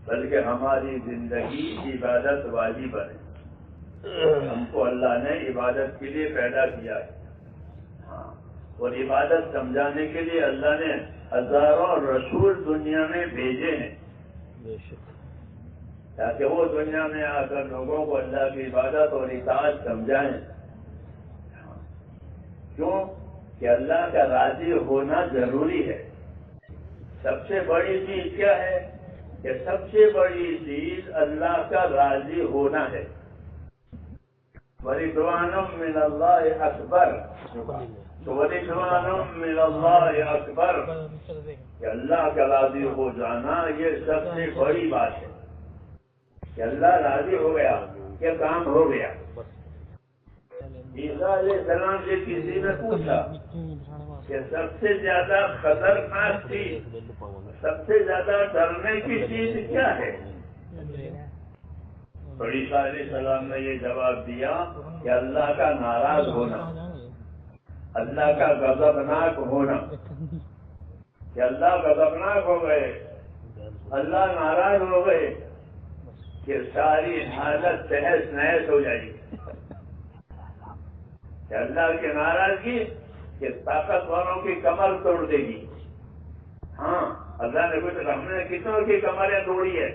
بلکہ ہماری زندگی عبادت والی بنے. ہم کو اللہ نے عبادت کے لیے پیدا کیا ہے. اور عبادت سمجھانے کے لیے اللہ نے ہزاروں رسول دنیا میں بھیجے ہیں تاکہ وہ دنیا میں آ کر لوگوں کو اللہ کی عبادت اور اطاعت سمجھائیں. کیوں کہ اللہ کا راضی ہونا ضروری ہے. سب سے بڑی چیز کیا ہے کہ سب سے بڑی چیز اللہ کا راضی ہونا ہے. وَرِضْوَانٌ مِّنَ اللَّهِ أَكْبَرُ وَرِضْوَانٌ مِّنَ اللَّهِ أَكْبَرُ کہ اللہ کا راضی ہو جانا یہ سب سے بڑی بات ہے. کہ اللہ راضی ہو گیا کہ کام ہو گیا. عیسیٰ علیہ السلام سے کسی نے پوچھا کہ سب سے زیادہ خطرناک چیز، سب سے زیادہ ڈرنے کی چیز کیا ہے؟ تو عیسیٰ علیہ السلام نے یہ جواب دیا کہ اللہ کا ناراض ہونا، اللہ کا غضبناک ہونا. کہ اللہ غضبناک ہو گئے، اللہ ناراض ہو گئے کہ ساری حالت تہس نہس ہو جائے گی. کہ اللہ کی ناراضگی کہ طاقتوروں کی کمر توڑ دے گی. ہاں اللہ نے کچھ ہم نے کتنوں کی کمریں توڑی ہے.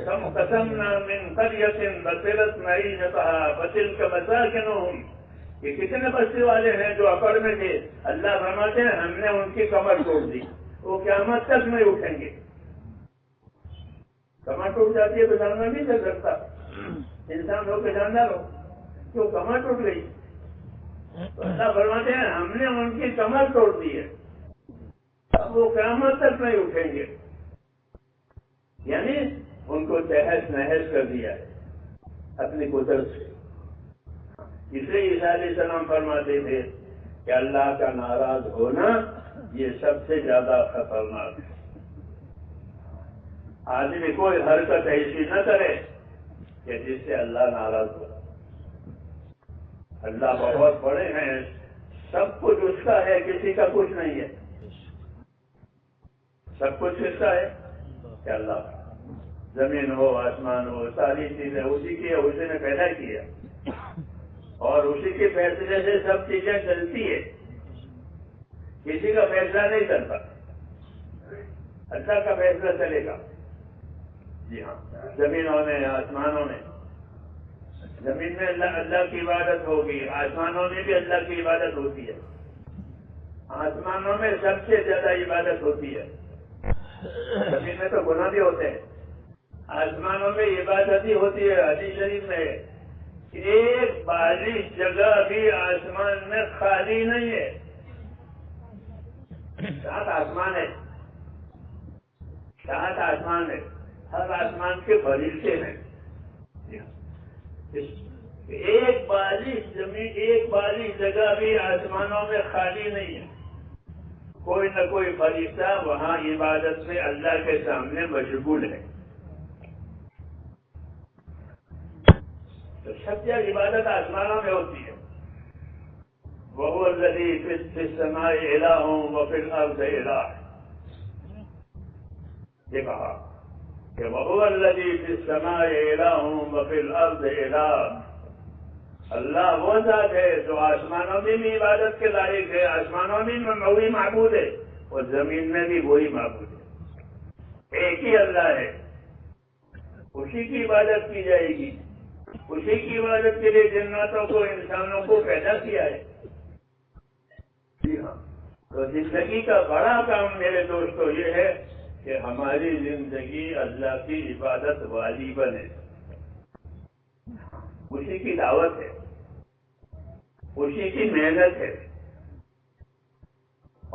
کم قسمنا من قرية بطرت معيشتها فتلك مساكنهم کہ کتنے بستی والے ہیں جو اکڑ میں تھے. اللہ فرماتے ہیں ہم نے ان کی کمر توڑ دی، وہ قیامت تک نہیں اٹھیں گے. کمر ٹوٹ جاتی ہے تو جانور نہیں چل سکتا. انسان ہو کے جاندار ہو تو کمر ٹوٹ گئی. تو اللہ فرماتے ہیں ہم نے ان کی کمر توڑ دی ہے، اب وہ قیامت تک نہیں اٹھیں گے. یعنی ان کو تہس نہس کر دیا ہے اپنی قدرت سے. اس لیے عیسیٰ علیہ السلام فرماتے تھے کہ اللہ کا ناراض ہونا یہ سب سے زیادہ خطرناک ہے. آدمی کوئی حرکت ایسی نہ کرے کہ جس سے اللہ ناراض ہو. اللہ بہت بڑے ہیں، سب کچھ اس کا ہے، کسی کا کچھ نہیں ہے. سب کچھ اس کا ہے کہ اللہ کا. زمین ہو آسمان ہو ساری چیزیں اسی کی ہے، اسی نے پیدا کیا اور اسی کے فیصلے سے سب چیزیں چلتی ہے. کسی کا فیصلہ نہیں چلتا، اللہ کا فیصلہ چلے گا. جی ہاں، زمینوں میں آسمانوں میں، زمین میں اللہ کی عبادت ہوگی، آسمانوں میں بھی اللہ کی عبادت ہوتی ہے. آسمانوں میں سب سے زیادہ عبادت ہوتی ہے. زمین میں تو گناہ بھی ہوتے ہیں، آسمانوں میں عبادت ہی ہوتی ہے. حدیث شریف میں ایک بالی جگہ بھی آسمان میں خالی نہیں ہے. 7 آسمان ہے، 7 آسمان ہے، ہر آسمان کے فرشتے ہیں. ایک بالی زمین، ایک بالی جگہ بھی آسمانوں میں خالی نہیں ہے. کوئی نہ کوئی فرشتہ وہاں عبادت میں اللہ کے سامنے مشغول ہے. تو سب سے عبادت آسمانوں میں ہوتی ہے. وَهُوَ الَّذِي فِي السَّمَاءِ إِلَٰهٌ وَفِي الْأَرْضِ إِلَٰهٌ. یہ کہا کہ وَهُوَ الَّذِي فِي السَّمَاءِ إِلَٰهٌ وَفِي الْأَرْضِ إِلَٰهٌ. اللہ وہ ذات ہے جو آسمانوں میں بھی عبادت کے لائق ہے، آسمانوں میں وہی معبود ہے اور زمین میں بھی وہی معبود ہے. ایک ہی اللہ ہے، اسی کی عبادت کی جائے گی. اسی کی عبادت کے لیے جناتوں کو، انسانوں کو پیدا کیا ہے. جی ہاں، تو زندگی کا بڑا کام میرے دوستو یہ ہے کہ ہماری زندگی اللہ کی عبادت والی بنے. اسی کی دعوت ہے، اسی کی محنت ہے،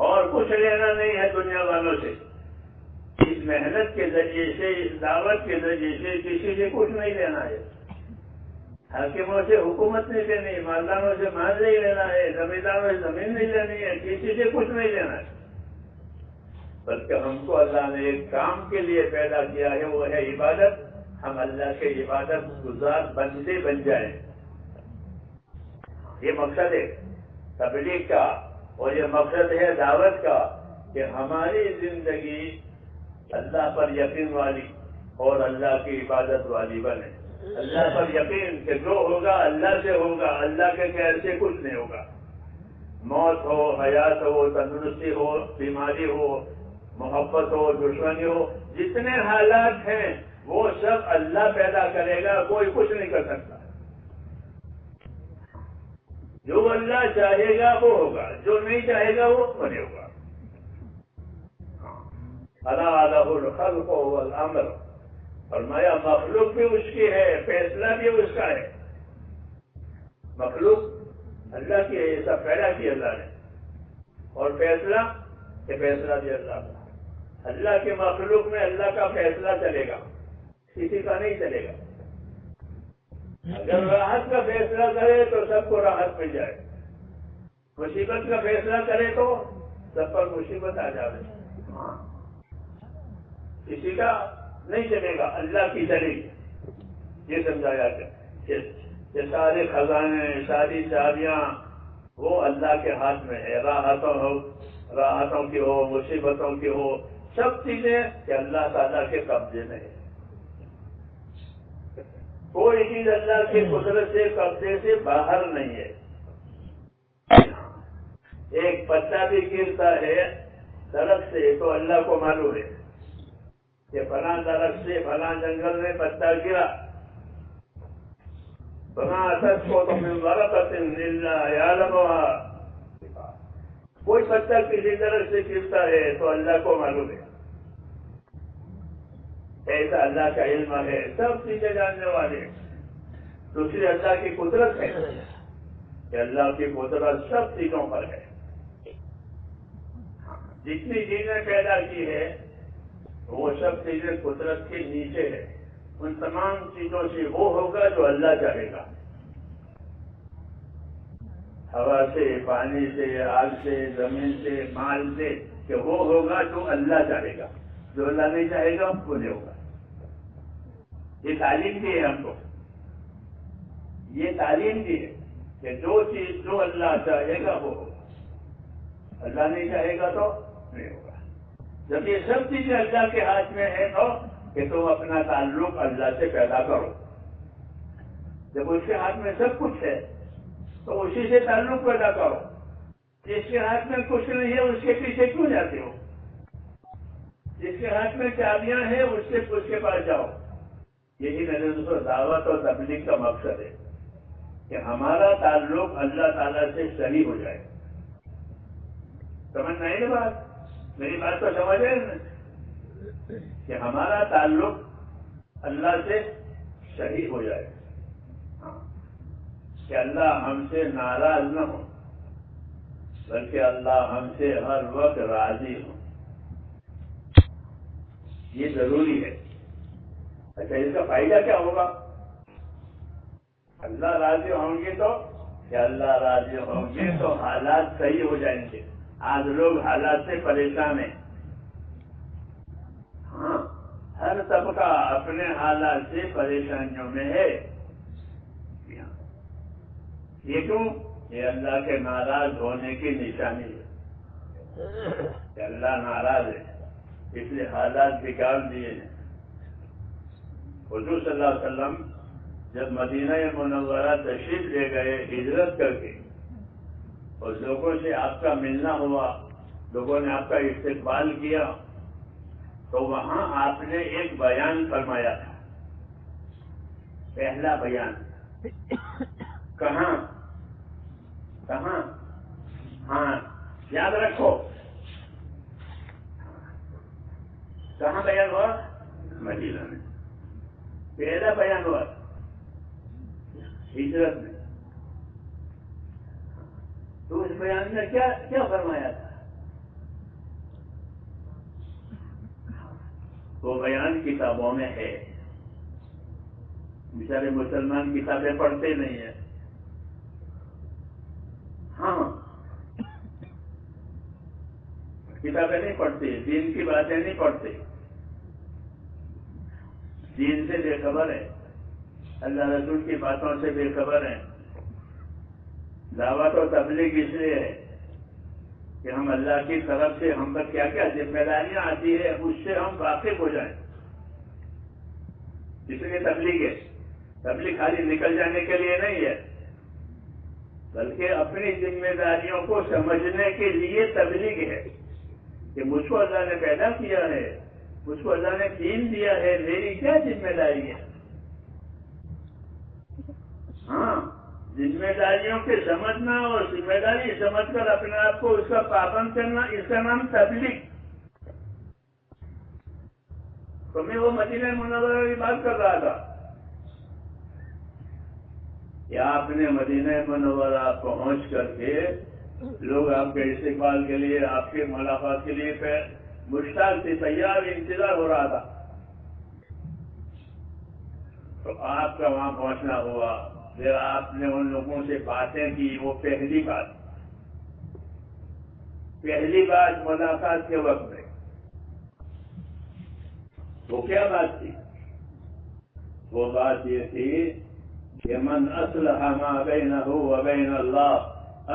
اور کچھ لینا نہیں ہے دنیا والوں سے. اس محنت کے ذریعے سے، اس دعوت کے ذریعے سے کسی سے کچھ نہیں لینا ہے. حاکموں سے حکومت نہیں لینی، مالداروں سے مال نہیں لینا ہے، زمینداروں سے زمین نہیں لینی ہے، کسی سے کچھ نہیں لینا ہے. بلکہ ہم کو اللہ نے ایک کام کے لیے پیدا کیا ہے، وہ ہے عبادت. ہم اللہ کے عبادت گزار بندے بن جائیں. یہ مقصد ہے تبلیغ کا، اور یہ مقصد ہے دعوت کا کہ ہماری زندگی اللہ پر یقین والی اور اللہ کی عبادت والی بنے. اللہ پر یقین کہ جو ہوگا اللہ سے ہوگا, اللہ کے غیر سے کچھ نہیں ہوگا. موت ہو, حیات ہو, تندرستی ہو, بیماری ہو, محبت ہو, دشمنی ہو, جتنے حالات ہیں وہ سب اللہ پیدا کرے گا, کوئی کچھ نہیں کر سکتا. جو اللہ چاہے گا وہ ہوگا, جو نہیں چاہے گا وہ نہیں ہوگا. الا لہ الخلق والامر, فرمایا مخلوق بھی اس کی ہے, فیصلہ بھی اس کا ہے. مخلوق اللہ کی ہے, یہ سب پیدا کی اللہ نے, اور فیصلہ یہ فیصلہ بھی اللہ کا. اللہ کے مخلوق میں اللہ کا فیصلہ چلے گا, کسی کا نہیں چلے گا. اگر راحت کا فیصلہ کرے تو سب کو راحت مل جائے, مصیبت کا فیصلہ کرے تو سب پر مصیبت آ جائے. کسی کا نہیں چلے گا, اللہ کی چلے گی. یہ سمجھایا کہ سارے خزانے, ساری چابیاں وہ اللہ کے ہاتھ میں ہے. راحتوں کی ہو, مصیبتوں کی ہو, سب چیزیں کہ اللہ تعالیٰ کے قبضے میں ہے. کوئی چیز اللہ کی قدرت سے, قبضے سے باہر نہیں ہے. ایک پتا بھی گرتا ہے درخت سے تو اللہ کو معلوم ہے کہ فلاں درخت سے فلاں جنگل میں پتا گرا. فلاں اثر کو تو من ورقۃ الا یعلمها, کوئی پتا کسی درخت سے گرتا ہے تو اللہ کو معلوم ہے. ایسا اللہ کا علم ہے, سب چیزیں جاننے والے. دوسری اللہ کی قدرت ہے کہ اللہ کی قدرت سب چیزوں پر ہے. جتنی چیزیں پیدا کی ہے وہ سب چیزیں قدرت کے نیچے ہے. ان تمام چیزوں سے وہ ہوگا جو اللہ چاہے گا. ہوا سے, پانی سے, آگ سے, زمین سے, مال سے, کہ وہ ہوگا جو اللہ چاہے گا. جو اللہ نہیں چاہے گا وہ نہیں ہوگا. یہ تعلیم دی ہے ہم کو, یہ تعلیم دی ہے کہ جو چیز جو اللہ چاہے گا وہ ہوگا, اللہ نہیں چاہے گا تو نہیں ہوگا. جب یہ سب چیزیں اللہ کے ہاتھ میں ہے تو کہ تم اپنا تعلق اللہ سے پیدا کرو. جب اس کے ہاتھ میں سب کچھ ہے تو اسی سے تعلق پیدا کرو. جس کے ہاتھ میں کچھ نہیں ہے اس کے پیچھے کیوں جاتے ہو؟ جس کے ہاتھ میں چابیاں ہیں اس کے پاس جاؤ. یہی میرے دوستوں دعوت اور تبلیغ کا مقصد ہے کہ ہمارا تعلق اللہ تعالیٰ سے صحیح ہو جائے. سمجھ نہیں بات, میری بات تو سمجھ رہے ہیں کہ ہمارا تعلق اللہ سے صحیح ہو جائے, کہ اللہ ہم سے ناراض نہ ہو بلکہ اللہ ہم سے ہر وقت راضی ہو. یہ ضروری ہے. اچھا, اس کا فائدہ کیا ہوگا؟ اللہ راضی ہوں گے تو کہ اللہ راضی ہوں گے تو حالات صحیح ہو جائیں گے. آج لوگ حالات سے پریشان ہیں. ہاں, ہر طبقہ اپنے حالات سے پریشانیوں میں ہے. یہ کیوں؟ یہ اللہ کے ناراض ہونے کی نشانی ہے کہ اللہ ناراض ہے, اس لیے حالات بگاڑ دیے ہیں. حضور صلی اللہ علیہ وسلم جب مدینہ منورہ تشریف لے گئے ہجرت کر کے, اور لوگوں سے آپ کا ملنا ہوا, لوگوں نے آپ کا استقبال کیا, تو وہاں آپ نے ایک بیان فرمایا تھا. پہلا بیان کہاں؟ ہاں یاد رکھو, کہاں بیان ہوا؟ مدینہ میں. پہلا بیان ہوا ہجرت میں. تو اس بیان میں کیا فرمایا تھا؟ وہ بیان کتابوں میں ہے. بیچارے مسلمان کتابیں پڑھتے نہیں ہیں. ہاں, کتابیں نہیں پڑھتے, دین کی باتیں نہیں پڑھتے, دین سے بے خبر ہے, اللہ رسول کی باتوں سے بے خبر ہے. دعوت و تبلیغ اس لیے ہے کہ ہم اللہ کی طرف سے ہم پر کیا کیا ذمہ داریاں آتی ہے اس سے ہم واقف ہو جائیں. اس لیے تبلیغ ہے. تبلیغ خالی نکل جانے کے لیے نہیں ہے بلکہ اپنی ذمہ داریوں کو سمجھنے کے لیے تبلیغ ہے کہ مجھ کو اللہ نے پیدا کیا ہے, مجھ کو اللہ نے دین دیا ہے, میری کیا ذمہ داری ہے. ہاں, ذمہ داریوں کے سمجھنا اور ذمہ داری سمجھ کر اپنے آپ کو اس کا پابند کرنا, اس کا نام تبلیغ. تو میں وہ مدینہ منورہ کی بات کر رہا تھا کہ آپ نے مدینہ منورہ پہنچ کر کے لوگ آپ کے استقبال کے لیے, آپ کے ملاقات کے لیے مشتاق تھے, تیار انتظار ہو رہا تھا. تو آپ کا وہاں پہنچنا ہوا, پھر آپ نے ان لوگوں سے باتیں کی. وہ پہلی بات ملاقات کے وقت میں وہ کیا بات تھی؟ وہ بات یہ تھی کہ من اصلح ما بینہ و بین اللہ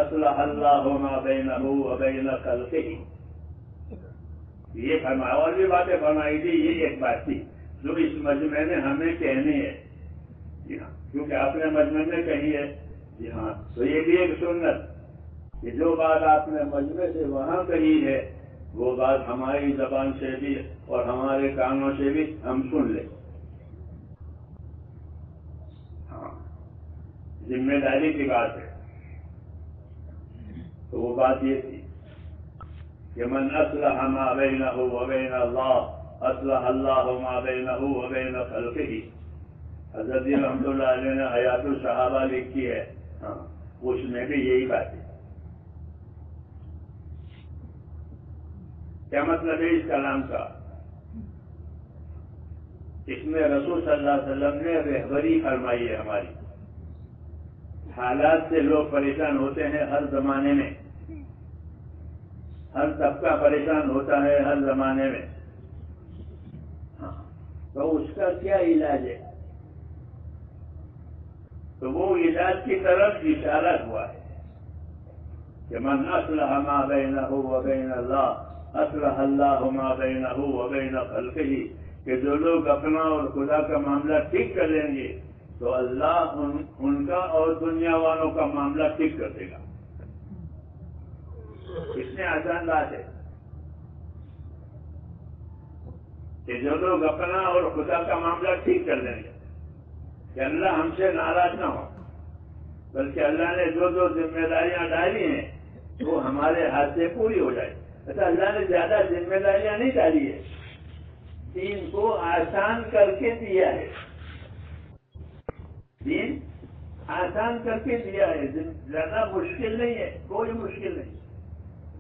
اصلح اللہ ما بینہ و بین خلقہ. یہ فرمایا, اور بھی باتیں فرمائی تھی. یہ ایک بات تھی جو اس مجمع میں ہمیں کہنی ہے. جی ہاں, کیونکہ آپ نے مجمع میں کہی ہے. جی ہاں, تو یہ بھی ایک سنت کہ جو بات آپ نے مجمع سے وہاں کہی ہے وہ بات ہماری زبان سے بھی اور ہمارے کانوں سے بھی ہم سن لیں. ہاں, ذمہ داری کی بات ہے. تو وہ بات یہ تھی کہ من اصلح ما بینہ و بین اللہ اصلح اللہ ما بینہ و بین خلقہ. حضرت رحمۃ اللہ علیہ نے حیات الصحابہ لکھی ہے. ہاں, اس میں بھی یہی بات ہے. کیا مطلب ہے اس کلام کا؟ اس میں رسول صلی اللہ علیہ وسلم نے رہبری فرمائی ہے ہماری. حالات سے لوگ پریشان ہوتے ہیں ہر زمانے میں, ہر طبقہ پریشان ہوتا ہے ہر زمانے میں. ہاں, تو اس کا کیا علاج ہے؟ تو وہ علاج کی طرف اشارہ ہوا ہے کہ من اصلح ما بینہ و بین اللہ اصلح اللہ ما بینہ و بین خلقہ. کہ جو لوگ اپنا اور خدا کا معاملہ ٹھیک کر لیں گے تو اللہ ان کا اور دنیا والوں کا معاملہ ٹھیک کر دے گا. اس میں آسان بات ہے کہ جو لوگ اپنا اور خدا کا معاملہ ٹھیک کر لیں گے کہ اللہ ہم سے ناراض نہ ہو, بلکہ اللہ نے جو ذمہ داریاں ڈالی ہیں وہ ہمارے ہاتھ سے پوری ہو جائے. اچھا, اللہ نے زیادہ ذمہ داریاں نہیں ڈالی ہے, دین کو آسان کر کے دیا ہے. دین آسان کر کے دیا ہے, زیادہ مشکل نہیں ہے, کوئی مشکل نہیں,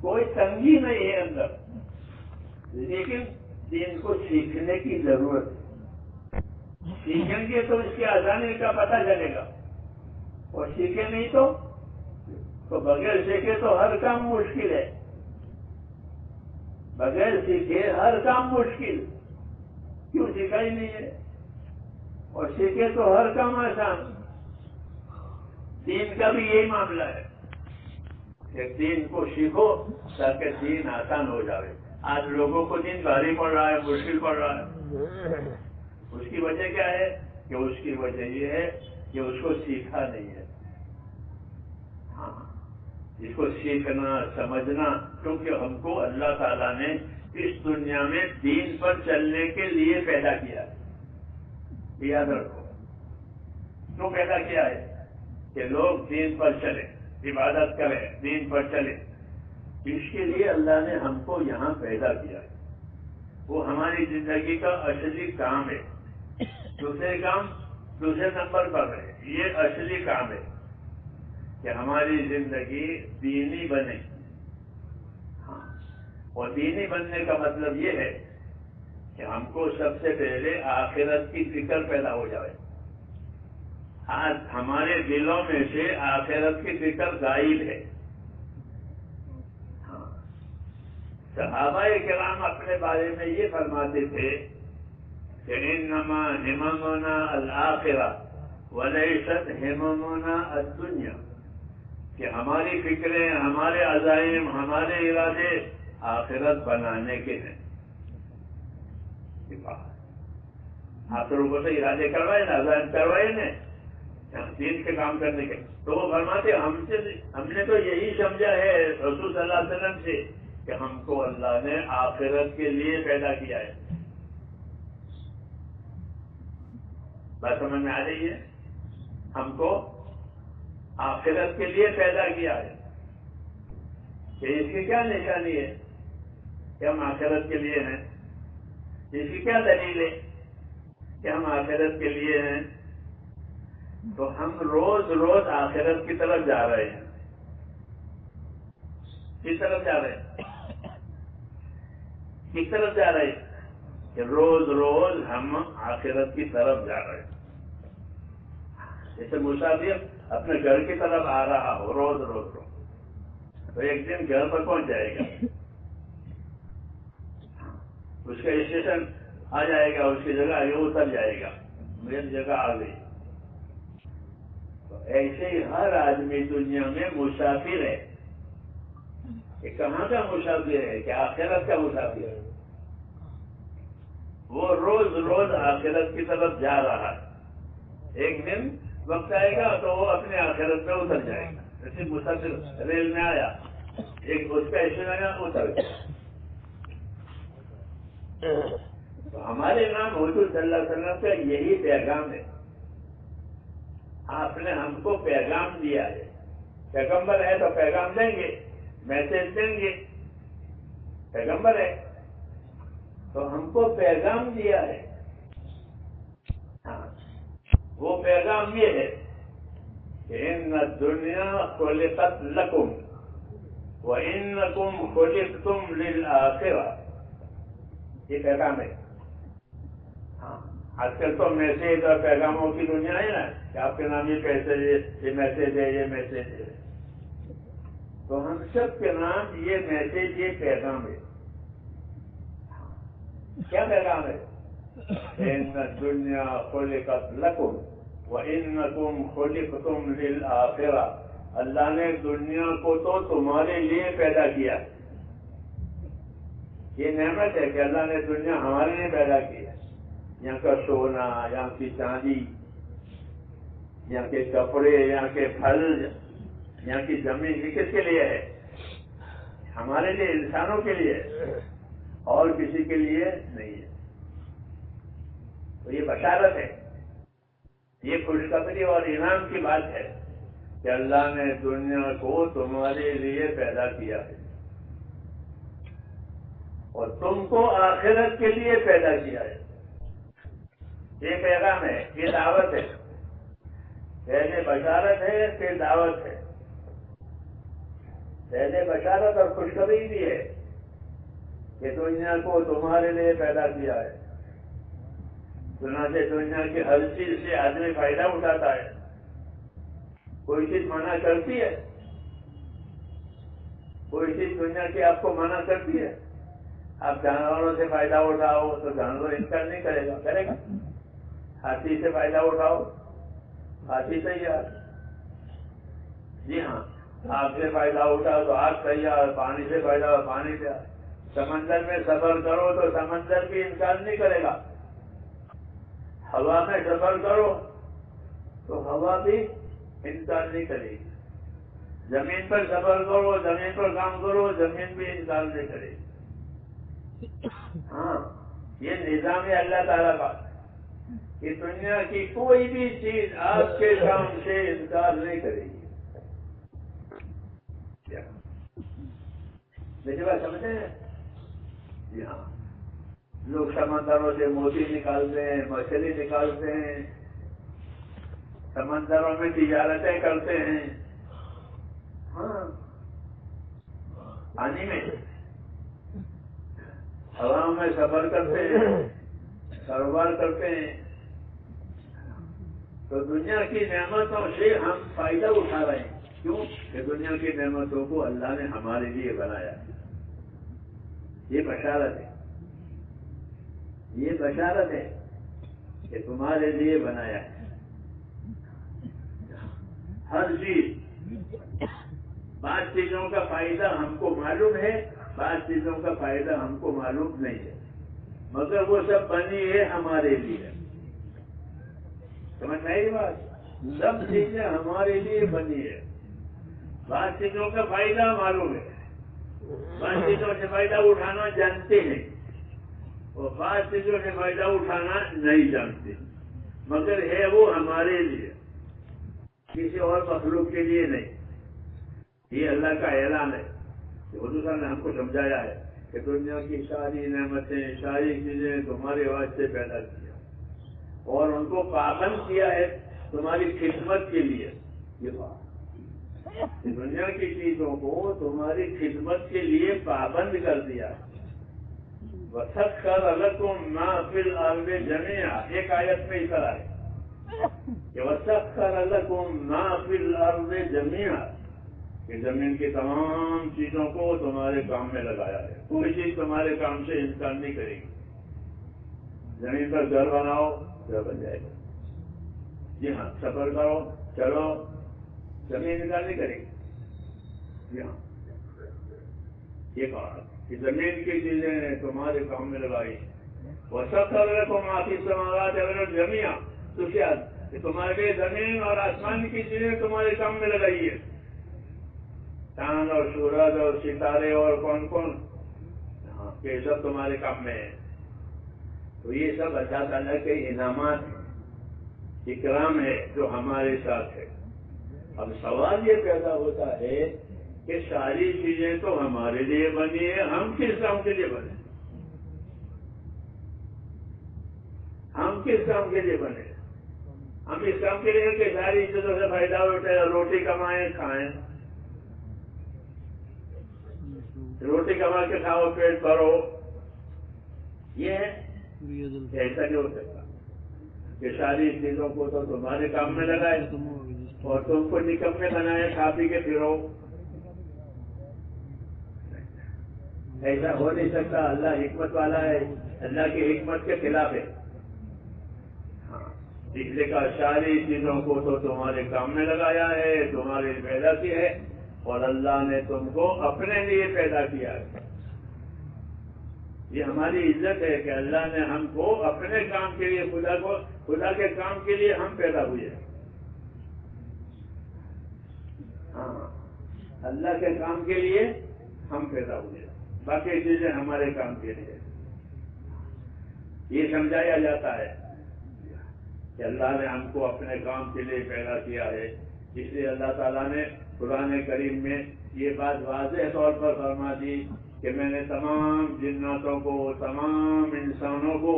کوئی تنگی نہیں ہے اندر. لیکن دین کو سیکھنے کی ضرورت ہے. سیکھیں گے تو اس کی آسانی کا پتہ چلے گا, اور سیکھے نہیں تو بغیر سیکھے تو ہر کام مشکل ہے. بغیر سیکھے ہر کام مشکل. کیوں سیکھا ہی نہیں ہے, اور سیکھے تو ہر کام آسان. دین کا بھی یہی معاملہ ہے کہ دین کو سیکھو تاکہ دین آسان ہو جائے. آج لوگوں کو دین بھاری پڑ رہا ہے, مشکل پڑ رہا ہے. اس کی وجہ کیا ہے؟ کہ اس کی وجہ یہ ہے کہ اس کو سیکھا نہیں ہے. ہاں, اس کو سیکھنا سمجھنا, کیونکہ ہم کو اللہ تعالیٰ نے اس دنیا میں دین پر چلنے کے لیے پیدا کیا ہے. یاد رکھو, کیوں پیدا کیا ہے؟ کہ لوگ دین پر چلیں, عبادت کریں, دین پر چلیں. اس کے لیے اللہ نے ہم کو یہاں پیدا کیا ہے. وہ ہماری زندگی کا اصلی کام ہے. دوسرے نمبر پر ہے. یہ اصلی کام ہے کہ ہماری زندگی دینی بنے. ہاں, اور دینی بننے کا مطلب یہ ہے کہ ہم کو سب سے پہلے آخرت کی فکر پیدا ہو جائے. آج ہمارے دلوں میں سے آخرت کی فکر غائب ہے. ہاں, صحابہ کرام اپنے بارے میں یہ فرماتے تھے کہ انما ہممنا الآخرہ ولیست ہممنا الدنیا. کہ ہماری فکریں، ہمارے عزائم، ہمارے ارادے آخرت بنانے کے ہیں. آپ لوگوں سے ارادے کروائے نا، عزائم کروائے نا دین کے کام کرنے کے. تو وہ فرماتے ہم نے تو یہی سمجھا ہے رسول صلی اللہ علیہ وسلم سے کہ ہم کو اللہ نے آخرت کے لیے پیدا کیا ہے. بات سمجھ میں آ رہی ہے؟ ہم کو آخرت کے لیے پیدا کیا ہے. کہ اس کی کیا نشانی ہے کہ ہم آخرت کے لیے ہیں؟ اس کی کیا دلیل ہے کہ ہم آخرت کے لیے ہیں؟ تو ہم روز روز آخرت کی طرف جا رہے ہیں. کس طرف جا رہے ہیں؟ کس طرف جا رہے ہیں؟ کہ روز روز ہم آخرت کی طرف جا رہے ہیں. جیسے مسافر اپنے گھر کی طرف آ رہا ہو روز روز تو ایک دن گھر پر پہنچ جائے گا. اس کا اسٹیشن آ جائے گا، اس کی جگہ یہ اتر جائے گا، میری جگہ آ گئی. تو ایسے ہی ہر آدمی دنیا میں مسافر ہے. کہ کہاں کا مسافر ہے؟ کہ آخرت کا مسافر ہے. وہ روز روز آخرت کی طرف جا رہا ہے. ایک دن وقت آئے گا تو وہ اپنے آخرت میں اتر جائے گا. جیسے مسافر ریل میں آیا، ایک اس کا اسٹیشن آیا، اتر گیا. تو ہمارے امام حضور صلی اللہ علیہ وسلم کا یہی پیغام ہے. آپ نے ہم کو پیغام دیا ہے. پیغمبر ہے تو پیغام دیں گے، میسج دیں گے. پیغمبر ہے تو ہم کو پیغام دیا ہے. وہ پیغام یہ ہے کہ ان الدنیا خلقت لکم وانکم خلقتم للآخرہ. یہ پیغام ہے. آج کل تو میسج اور پیغاموں کی دنیا ہے نا کہ آپ کے نام یہ پیسے، یہ میسج ہے، یہ میسج ہے. تو ہم سب کے نام یہ میسج، یہ پیغام ہے. کیا پیغام ہے؟ ان الدنیا خلقت لکم وانکم خلقتم للآخرہ. اللہ نے دنیا کو تو تمہارے لیے پیدا کیا. یہ نعمت ہے کہ اللہ نے دنیا ہمارے لیے پیدا کی ہے. یہاں کا سونا، یہاں کی چاندی، یہاں کے کپڑے، یہاں کے پھل، یہاں کی زمین، یہ کس کے لیے ہے؟ ہمارے لیے، انسانوں کے لیے، اور کسی کے لیے نہیں ہے. تو یہ بشارت ہے، یہ خوشخبری اور انعام کی بات ہے کہ اللہ نے دنیا کو تمہارے لیے پیدا کیا ہے اور تم کو آخرت کے لیے پیدا کیا ہے. یہ پیغام ہے، یہ دعوت ہے. پہلے بشارت ہے، پھر دعوت ہے. پہلے بشارت اور خوشخبری بھی ہے کہ دنیا کو تمہارے لیے پیدا کیا ہے. چنانچہ دنیا کی ہر چیز سے آدمی فائدہ اٹھاتا ہے. کوئی چیز منع کرتی ہے؟ کوئی چیز دنیا کی آپ کو منع کرتی ہے؟ آپ جانوروں سے فائدہ اٹھاؤ تو جانور انکار نہیں کرے گا، کرے گا. ہاتھی سے فائدہ اٹھاؤ، ہاتھی تیار. جی ہاں، آگ سے فائدہ اٹھاؤ تو آگ تیار. پانی سے فائدہ ہو، پانی تیار. سمندر میں سفر کرو تو سمندر بھی انکار نہیں کرے گا. ہوا میں سفر کرو تو ہوا بھی انکار نہیں کرے گی. زمین پر سفر کرو، زمین پر کام کرو، زمین بھی انکار نہیں کرے گی. ہاں، یہ نظام ہے اللہ تعالیٰ کا کہ دنیا کی کوئی بھی چیز آپ کے کام سے انکار نہیں کرے گی. میری بات سمجھتے ہیں؟ جی ہاں. لوگ سمندروں سے موتی نکالتے ہیں، مچھلی نکالتے ہیں، سمندروں میں تجارتیں کرتے ہیں. ہاں، پانی میں، ہواؤں میں سفر کرتے ہیں، کاروبار کرتے ہیں. تو دنیا کی نعمتوں سے ہم فائدہ اٹھا رہے ہیں. کیوں؟ کہ دنیا کی نعمتوں کو اللہ نے ہمارے لیے بنایا. یہ بشارت ہے، یہ بشارت ہے کہ تمہارے لیے بنایا ہے. ہر چیز بعض چیزوں کا فائدہ ہم کو معلوم ہے، بعض چیزوں کا فائدہ ہم کو معلوم نہیں ہے، مگر وہ سب بنی ہے ہمارے لیے. سمجھ آئی بات؟ سب چیزیں ہمارے لیے بنی ہے. بعض چیزوں کا فائدہ معلوم ہے، بعض چیزوں سے فائدہ اٹھانا جانتے ہیں، اور بعض چیزوں سے فائدہ اٹھانا نہیں جانتے، مگر ہے وہ ہمارے لیے، کسی اور مخلوق کے لیے نہیں. یہ اللہ کا اعلان ہے کہ حضور صاحب نے ہم کو سمجھایا ہے کہ دنیا کی ساری نعمتیں، ساری چیزیں تمہارے واسطے پیدا کیا اور ان کو پابند کیا ہے تمہاری خدمت کے لیے. یہ بات دنیا کی چیزوں کو تمہاری خدمت کے لیے پابند کر دیا. وَسَخَّرَ لَكُم مَّا فِي الْأَرْضِ جَمِيعًا، ایک آیت میں اشارہ ہے کہ وَسَخَّرَ لَكُم مَّا فِي الْأَرْضِ جَمِيعًا، کہ زمین کی تمام چیزوں کو تمہارے کام میں لگایا ہے. کوئی چیز تمہارے کام سے انکار نہیں کرے گی. زمین پر گھر بناؤ، گھر بن جائے گا. جی ہاں، سفر کرو، چلو، زمین انکار نہیں کرے گی. جی ہاں، یہ کہا کہ زمین کی چیزیں تمہارے کام میں لگائی. وَسَخَّرَ لَكُم مَّا فِي السَّمَاوَاتِ وَالْأَرْضِ جَمِيعًا، تو کیا کہ تمہارے لیے زمین اور آسمان کی چیزیں تمہارے کام میں لگائی ہے. چاند اور سورج اور ستارے اور کون کون، یہ سب تمہارے کام میں ہے. تو یہ سب اللہ تعالیٰ کے انعامات ہیں، اکرام ہے جو ہمارے ساتھ ہے. اب سوال یہ پیدا ہوتا ہے کہ ساری چیزیں تو ہمارے لیے بنی ہے، ہم کس کام کے لیے بنے؟ ہم کس کام کے لیے بنے؟ ہم اس کام کے لیے کہ ساری چیزوں سے فائدہ اٹھے، روٹی کمائیں کھائیں، روٹی کما کے کھاؤ، پیٹ بھرو. یہ ہے ایسا نہیں ہو سکتا کہ ساری چیزوں کو تو تمہارے کام میں لگائے اور تم کو نکمے بنائے، کھا پی کے پھرو. ایسا ہو نہیں سکتا. اللہ حکمت والا ہے، اللہ کی حکمت کے خلاف ہے. ہاں، اس لیے کہ ساری چیزوں کو تو تمہارے کام میں لگایا ہے، تمہارے پیدا کی ہے، اور اللہ نے تم کو اپنے لیے پیدا کیا ہے. یہ ہماری عزت ہے کہ اللہ نے ہم کو اپنے کام کے لیے، خدا کے کام کے لیے ہم پیدا ہوئے. ہاں، اللہ کے کام کے لیے ہم پیدا ہوئے، باقی چیزیں ہمارے کام کے لیے. یہ سمجھایا جاتا ہے کہ اللہ نے ہم کو اپنے کام کے لیے پیدا کیا ہے. اس لیے اللہ تعالیٰ نے قرآن کریم میں یہ بات واضح طور پر فرما دی کہ میں نے تمام جناتوں کو، تمام انسانوں کو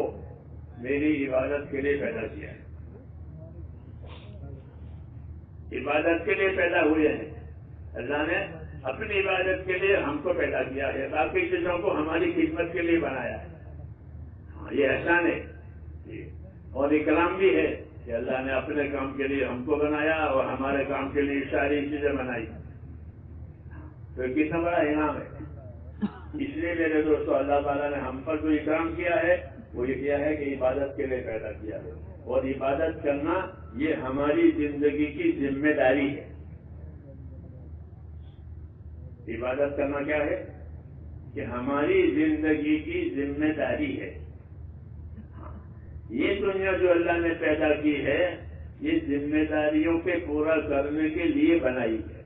میری عبادت کے لیے پیدا کیا ہے. عبادت کے لیے پیدا ہوئے ہیں. اللہ نے اپنی عبادت کے لیے ہم کو پیدا کیا ہے، باقی چیزوں کو ہماری خدمت کے لیے بنایا ہے. یہ احسان ہے اور اکرام بھی ہے کہ اللہ نے اپنے کام کے لیے ہم کو بنایا اور ہمارے کام کے لیے ساری چیزیں بنائی. تو کتنا بڑا انعام ہے. اس لیے میرے دوستو، اللہ تعالیٰ نے ہم پر جو اکرام کیا ہے وہ یہ کیا ہے کہ عبادت کے لیے پیدا کیا ہے، اور عبادت کرنا یہ ہماری زندگی کی ذمہ داری ہے. عبادت کرنا کیا ہے کہ ہماری زندگی کی ذمہ داری ہے. یہ دنیا جو اللہ نے پیدا کی ہے یہ ذمہ داریوں کے پورا کرنے کے لیے بنائی ہے،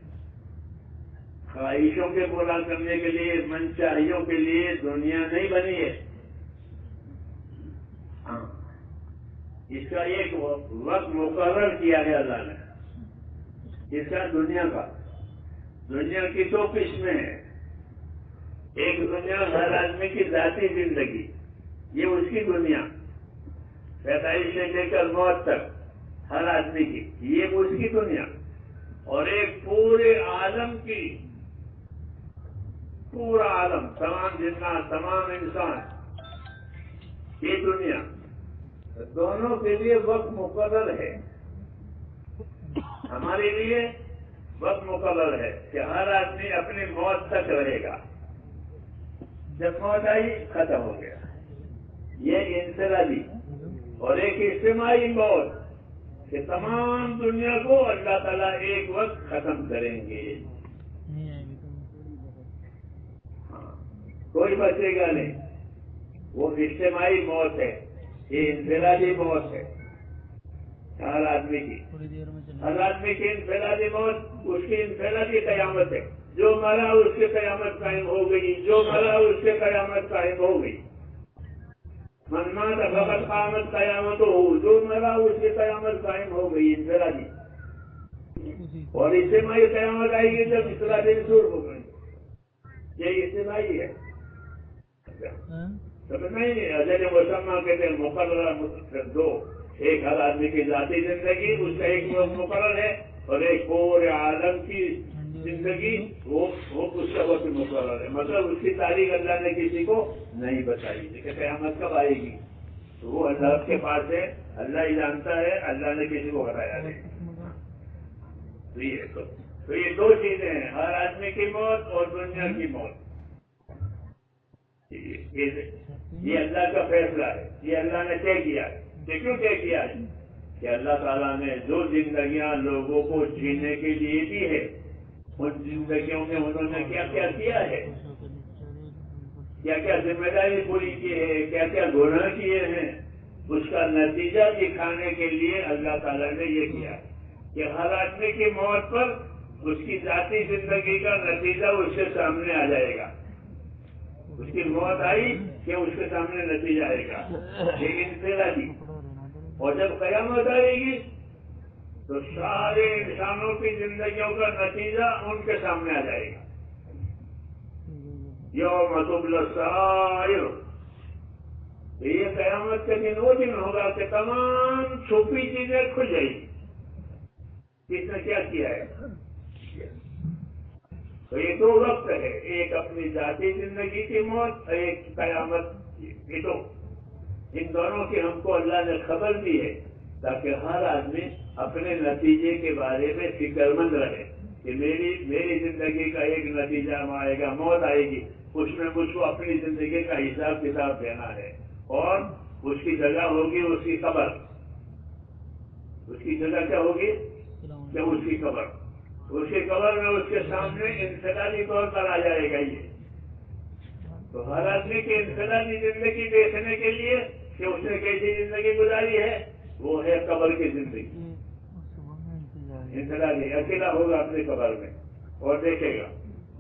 خواہشوں کے پورا کرنے کے لیے، منچاہیوں کے لیے دنیا نہیں بنی ہے. ہاں، اس کا ایک وقت مقرر کیا ہے اللہ نے. اس کا دنیا کی دو قسمیں ہیں. ایک دنیا ہر آدمی کی ذاتی زندگی، یہ اس کی دنیا، پیدائش سے لے کر موت تک ہر آدمی کی، یہ اس کی دنیا. اور ایک پورے عالم کی، پورا عالم، تمام جنات، تمام انسان، یہ دنیا. دونوں کے لیے وقت مقرر ہے. ہمارے لیے وقت مقرر ہے کہ ہر آدمی اپنی موت تک رہے گا. جب موت آئی ختم ہو گیا. یہ انفرادی. اور ایک اجتماعی موت کہ تمام دنیا کو اللہ تعالیٰ ایک وقت ختم کریں گے. کوئی بچے گا نہیں. وہ اجتماعی موت ہے، یہ انفرادی موت ہے ہر آدمی کی. ہر آدمی کی انفرادی موت اس کی انفرادی قیامت ہے. جو مرا اس کی قیامت قائم ہو گئی، جو مرا اس کی قیامت قائم ہو گئی. من مات فقد قامت قیامت ہو، جو مرا اس کی قیامت قائم ہو گئی انفرادی. اور اجتماعی قیامت آئے گی جب انفرادی دور ہو گئی. یہ اجتماعی ہے. سمجھ نہیں اجل مسمہ کہتے ہیں مقررہ دو. ایک ہر آدمی کی ذاتی زندگی اس کا ایک مقرر ہے، اور ایک پورے عالم کی زندگی وہ اس کا وقت مقرر ہے. مطلب اس کی تاریخ اللہ نے کسی کو نہیں بتائی کہ قیامت کب آئے گی. تو وہ اللہ کے پاس ہے، اللہ ہی جانتا ہے، اللہ نے کسی کو بتایا نہیں. تو یہ دو چیزیں ہیں، ہر آدمی کی موت اور دنیا کی موت. یہ اللہ کا فیصلہ ہے، یہ اللہ نے طے کیا ہے. یہ کیوں طے کیا ہے؟ کہ اللہ تعالیٰ نے جو زندگیاں لوگوں کو جینے کے لیے دی ہے، ان زندگیوں میں انہوں نے کیا کیا کیا ہے، کیا کیا ذمہ داری پوری کی ہے، کیا کیا گناہ کیے ہیں، اس کا نتیجہ دکھانے کے لیے اللہ تعالیٰ نے یہ کیا کہ ہر آدمی کی موت پر اس کی ذاتی زندگی کا نتیجہ اس کے سامنے آ جائے گا. اس کی موت آئی کہ اس کے سامنے نتیجہ آئے گا. یہ انفرادی. اور جب قیامت آئے گی تو سارے انسانوں کی زندگیوں کا نتیجہ ان کے سامنے آ جائے گا. یوم تبلی السرائر. یہ قیامت کے دن وہ دن ہوگا کہ تمام چھپی چیزیں کھل جائیں گی. کس نے کیا کیا ہے؟ تو یہ دو وقت ہے، ایک اپنی ذاتی زندگی کی موت اور ایک قیامت کی. تو ان دونوں کی ہم کو اللہ نے خبر دی ہے تاکہ ہر آدمی اپنے نتیجے کے بارے میں فکر مند رہے کہ میری زندگی کا ایک نتیجہ آئے گا، موت آئے گی. اس میں مجھ کو اپنی زندگی کا حساب کتاب دینا ہے، اور اس کی جگہ ہوگی اس کی قبر. اس کی جگہ کیا ہوگی؟ کہ اس کی قبر. اس کی قبر میں اس کے سامنے انفرادی طور پر آ جائے گا. یہ تو ہر آدمی کی انفرادی زندگی دیکھنے کے لیے کہ اس نے کیسی زندگی گزاری ہے، وہ ہے قبر کی زندگی. انفرادی اکیلا ہوگا اپنی قبر میں اور دیکھے گا.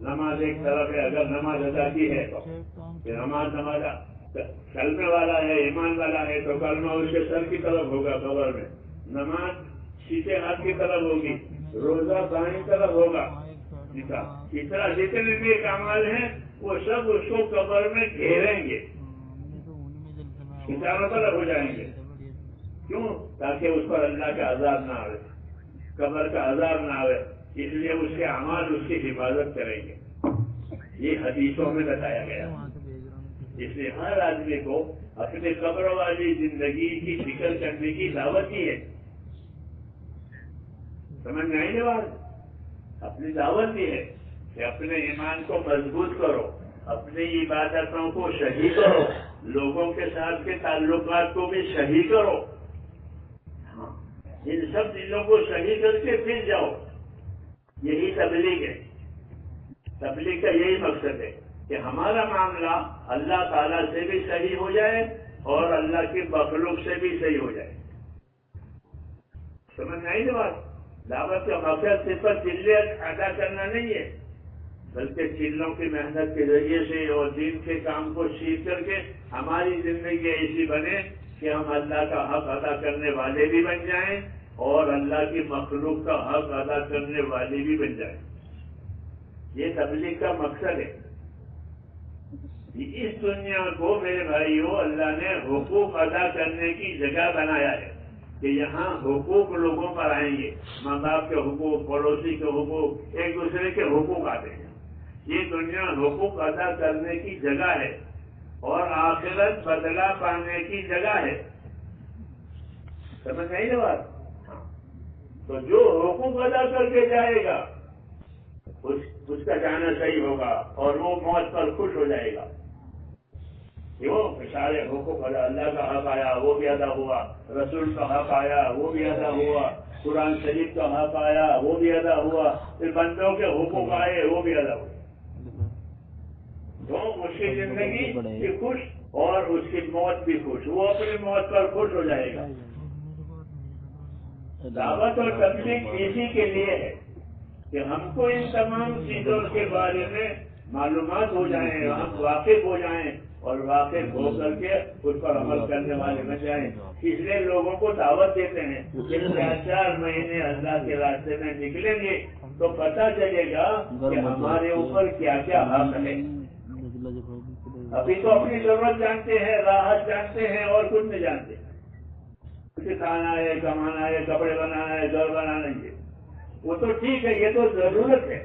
نماز ایک طرف ہے، اگر نماز ادا کی ہے تو کہ نماز کلمے والا ہے، ایمان والا ہے تو کلمہ اس کے سر کی طرف ہوگا قبر میں. نماز سیدھے ہاتھ کی طرف ہوگی، روزہ دائیں طرف ہوگا. اس طرح جتنے بھی اعمال ہیں وہ سب اس کو قبر میں گھیریں گے، چاروں طرف ہو جائیں گے. کیوں؟ تاکہ اس پر اللہ کا عذاب نہ آئے، قبر کا عذاب نہ آئے. اس لیے اس کے اعمال اس کی حفاظت کریں گے. یہ حدیثوں میں بتایا گیا. اس لیے ہر آدمی کو اپنے قبر والی زندگی کی فکر کرنے کی دعوت کی ہے. سمجھ میں آئی بات؟ اپنی دعوت دی ہے کہ اپنے ایمان کو مضبوط کرو، اپنی عبادتوں کو صحیح کرو، لوگوں کے ساتھ کے تعلقات کو بھی صحیح کرو. ان سب چیزوں کو صحیح کر کے پھر جاؤ. یہی تبلیغ ہے. تبلیغ کا یہی مقصد ہے کہ ہمارا معاملہ اللہ تعالیٰ سے بھی صحیح ہو جائے اور اللہ کی مخلوق سے بھی صحیح ہو جائے. سمجھ میں آئی بات؟ دعوت کا مقصد صرف چلے ادا کرنا نہیں ہے، بلکہ چلوں کی محنت کے ذریعے سے اور دین کے کام کو سیکھ کر کے ہماری زندگی ایسی بنے کہ ہم اللہ کا حق ادا کرنے والے بھی بن جائیں اور اللہ کی مخلوق کا حق ادا کرنے والے بھی بن جائیں. یہ تبلیغ کا مقصد ہے. اس دنیا کو میرے بھائیوں اللہ نے حقوق ادا کرنے کی جگہ بنایا ہے کہ یہاں حقوق لوگوں پر آئیں گے. ماں باپ کے حقوق، پڑوسی کے حقوق، ایک دوسرے کے حقوق آتے ہیں. یہ دنیا حقوق ادا کرنے کی جگہ ہے اور آخرت بدلہ پانے کی جگہ ہے. سمجھ نہیں بات؟ تو جو حقوق ادا کر کے جائے گا اس کا جانا صحیح ہوگا اور وہ موت پر خوش ہو جائے گا. کیوں؟ سارے حقوق ادا، اللہ کا حق آیا وہ بھی ادا ہوا، رسول کا حق آیا وہ بھی ادا ہوا، قرآن شریف کا حق آیا وہ بھی ادا ہوا، پھر بندوں کے حقوق آئے وہ بھی ادا ہوا. تو اس کی زندگی بھی خوش اور اس کی موت بھی خوش، وہ اپنی موت پر خوش ہو جائے گا۔ دعوت اور تبلیغ اسی کے لیے ہے کہ ہم کو ان تمام چیزوں کے بارے میں معلومات ہو جائیں، ہم واقف ہو جائیں اور واقف ہو کر کے اس پر عمل کرنے والے بن جائیں۔ اس لیے لوگوں کو دعوت دیتے ہیں کہ 4 مہینے اللہ کے راستے میں نکلیں گے تو پتہ چلے گا کہ ہمارے اوپر کیا کیا حق ہے۔ ابھی تو اپنی ضرورت جانتے ہیں، راحت جانتے ہیں اور کچھ نہیں جانتے۔ کچھ کھانا ہے، کمانا ہے، کپڑے بنانا ہے، گھر بنانا ہے، وہ تو ٹھیک ہے، یہ تو ضرورت ہے،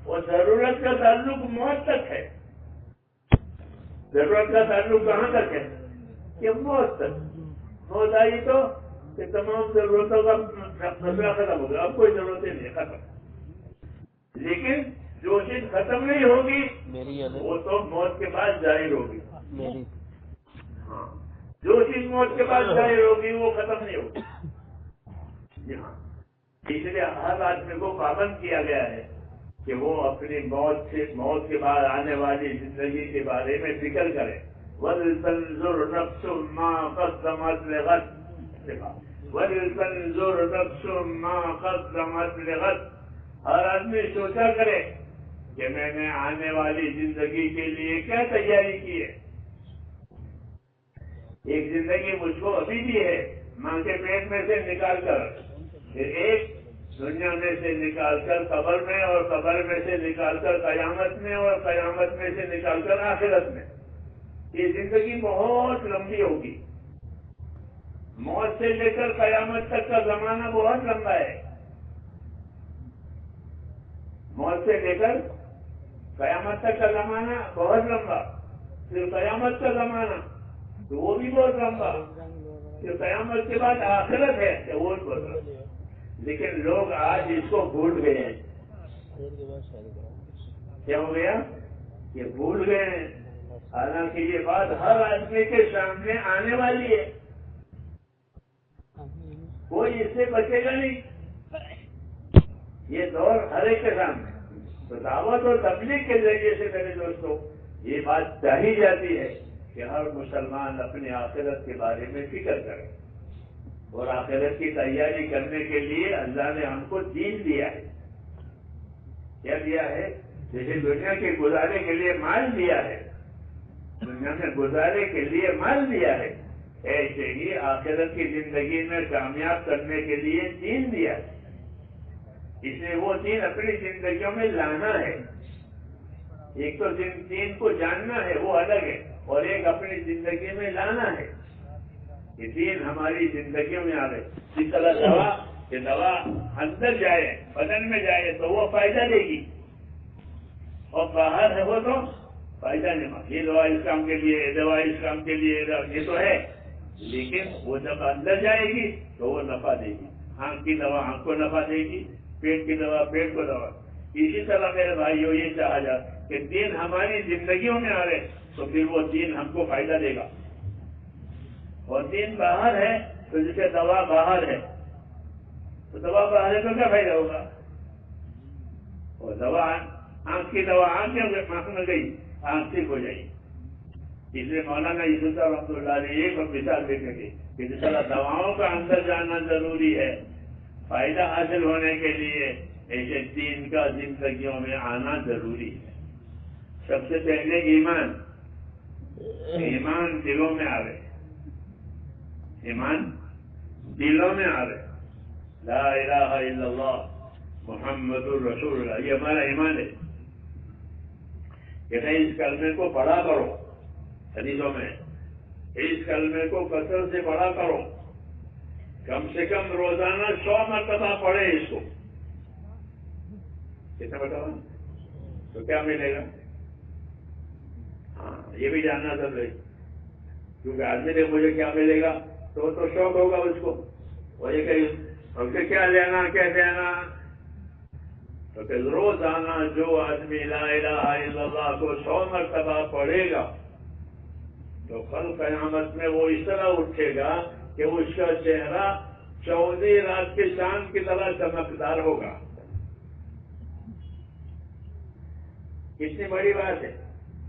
اور ضرورت کا تعلق موت تک ہے۔ ضرورت کا تعلق کہاں تک ہے؟ کہ موت تک۔ موت آئی تو کہ تمام ضرورتوں کا مسئلہ ختم ہو گیا، اب کوئی ضرورتیں نہیں، ختم۔ لیکن جو چیز ختم نہیں ہوگی وہ تو موت کے بعد ظاہر ہوگی۔ ہاں، جو چیز موت کے بعد ظاہر ہوگی وہ ختم نہیں ہوگی۔ جی ہاں، اس لیے ہر آدمی کو پابند کیا گیا ہے کہ وہ اپنی موت کے بعد آنے والی زندگی کے بارے میں فکر کرے۔ وَلْتَنْظُرْ نَفْسٌ مَّا قَدَّمَتْ لِغَدٍ، وَلْتَنْظُرْ نَفْسٌ مَّا قَدَّمَتْ لِغَدٍ۔ ہر آدمی سوچا کرے کہ میں نے آنے والی زندگی کے لیے کیا تیاری کی ہے۔ ایک زندگی مجھ کو ابھی بھی ہے، ماں کے پیٹ میں سے نکال کر، پھر ایک دنیا میں سے نکال کر قبر میں، اور قبر میں سے نکال کر قیامت میں، اور قیامت میں سے نکال کر آخرت میں۔ یہ زندگی بہت لمبی ہوگی۔ موت سے لے کر قیامت تک کا زمانہ بہت لمبا ہے۔ موت سے لے کر قیامت تک کا زمانہ بہت لمبا، پھر قیامت کا زمانہ تو وہ بھی بہت لمبا، پھر قیامت کے بعد آخرت ہے کہ وہ بہت لمبا۔ لیکن لوگ آج اس کو بھول گئے ہیں۔ کیا ہو گیا؟ یہ بھول گئے ہیں، حالانکہ یہ بات ہر آدمی کے سامنے آنے والی ہے، کوئی اس سے بچے گا نہیں۔ یہ دور ہر ایک کے سامنے، تو دعوت اور تبلیغ کے ذریعے سے میرے دوستوں یہ بات چاہی جاتی ہے کہ ہر مسلمان اپنی آخرت کے بارے میں فکر کرے، اور آخرت کی تیاری کرنے کے لیے اللہ نے ہم کو دین دیا ہے۔ کیا دیا ہے؟ جیسے دنیا کے گزارے کے لیے مال دیا ہے، دنیا میں گزارے کے لیے مال دیا ہے، ایسے ہی آخرت کی زندگی میں کامیاب کرنے کے لیے دین دیا ہے۔ اس لیے وہ دین اپنی زندگیوں میں لانا ہے۔ ایک تو دین کو جاننا ہے، وہ الگ ہے، اور ایک اپنی زندگی میں لانا ہے۔ یہ دین ہماری زندگیوں میں آ گئے۔ جس طرح دوا اندر جائے، بدن میں جائے تو وہ فائدہ دے گی، اور باہر ہے وہ تو فائدہ نہیں مانگے۔ یہ دوا اس کام کے لیے، دوا اس کام کے لیے، یہ تو ہے، لیکن وہ جب اندر جائے گی تو وہ نفع دے گی۔ آنکھ کی دوا آنکھ کو نفع دے گی، پیٹ کی دوا پیٹ کو دوا۔ اسی طرح میرے بھائیوں یہ چاہا جائے کہ دین ہماری زندگیوں میں آ رہے تو پھر وہ دین ہم کو فائدہ دے گا، اور دین باہر ہے تو جسے دوا باہر ہے تو دوا باہر ہے تو کیا فائدہ ہوگا؟ اور دوا آنکھ کی دوا آنکھ میں گئی، آنکھ ٹھیک ہو جائے گی۔ اس لیے مولانا یوسف صاحب رحمۃ اللہ علیہ ایک مثال دیکھیں گے کہ جس طرح دواؤں کا اندر جانا ضروری ہے فائدہ حاصل ہونے کے لیے، ایسے دین کا زندگیوں میں آنا ضروری ہے۔ سب سے پہلے ایمان دلوں میں آ رہے، ایمان دلوں میں آ رہے، لا الہ الا اللہ محمد الرسول اللہ، یہ ہمارا ایمان ہے کہ نہیں اس کلمے کو پڑھا کرو۔ حدیثوں میں اس کلمے کو کثرت سے پڑھا کرو، کم سے کم روزانہ 100 مرتبہ پڑھے اس کو۔ کتنا مرتبہ؟ تو کیا ملے گا؟ ہاں یہ بھی جاننا ضروری، کیونکہ آدمی نے مجھے کیا ملے گا تو شوق ہوگا اس کو، اور یہ کہ ہم سے کیا لینا کیا دینا، تو کہ روزانہ جو آدمی لا الہ الا اللہ کو 100 مرتبہ پڑھے گا تو کل قیامت میں وہ اس طرح اٹھے گا کہ اس کا چہرہ 14 رات کے چاند کی طرح چمکدار ہوگا۔ کتنی بڑی بات ہے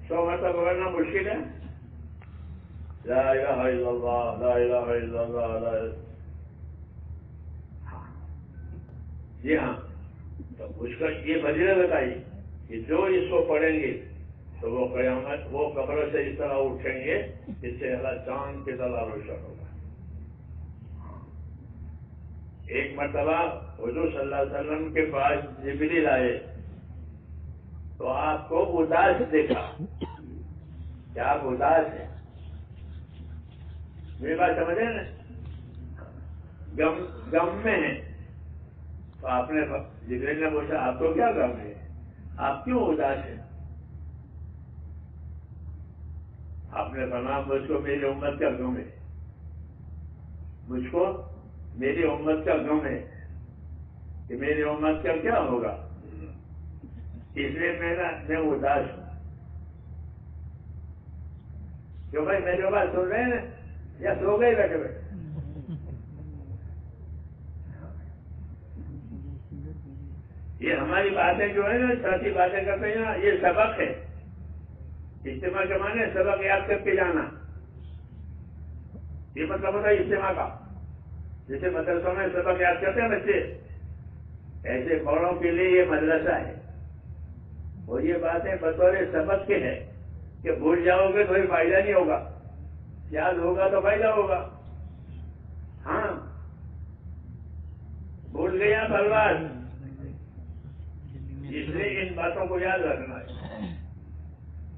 100 مرتبہ پکڑنا مشکل ہے. لا الہ الا اللہ لا الہ الا اللہ جی ہاں. تو اس کا یہ فضیلت بتائی کہ جو اس کو پڑھیں گے تو وہ قیامت وہ قبر سے اس طرح اٹھیں گے جس سے اللہ چاند کی طرح روشن ہوگا. ایک مرتبہ حضور صلی اللہ علیہ وسلم کے پاس جبریل آئے تو آپ کو اداس دیکھا کہ آپ اداس ہیں. میری بات سمجھے نا, غم میں ہیں. تو آپ نے جبریل نے پوچھا آپ کو کیا غم ہے, آپ کیوں اداس ہیں؟ آپ نے فرمایا مجھ کو میری امت کا غم ہے, مجھ کو میری امت کا غم ہے کہ میری امت کا کیا ہوگا, اس لیے میں اداس ہوں. جو بھائی میرے بات سن رہے ہیں یا سو گئے بیٹھے بیٹھے؟ یہ ہماری باتیں جو ہے نا ساتھی باتیں کرتے ہیں نا, یہ سبق ہے. اجتماع کے معنی سبق یاد کر کے جانا, یہ مطلب ہوتا ہے اجتماع کا. جیسے مدرسوں میں سبق یاد کرتے ہیں بچے, ایسے بڑوں کے لیے یہ مدرسہ ہے. اور یہ باتیں بطور سبق کے ہیں کہ بھول جاؤ گے تو کوئی فائدہ نہیں ہوگا, یاد ہوگا تو فائدہ ہوگا. ہاں بھول گیا برباد, اس لیے ان باتوں کو یاد رکھنا ہے.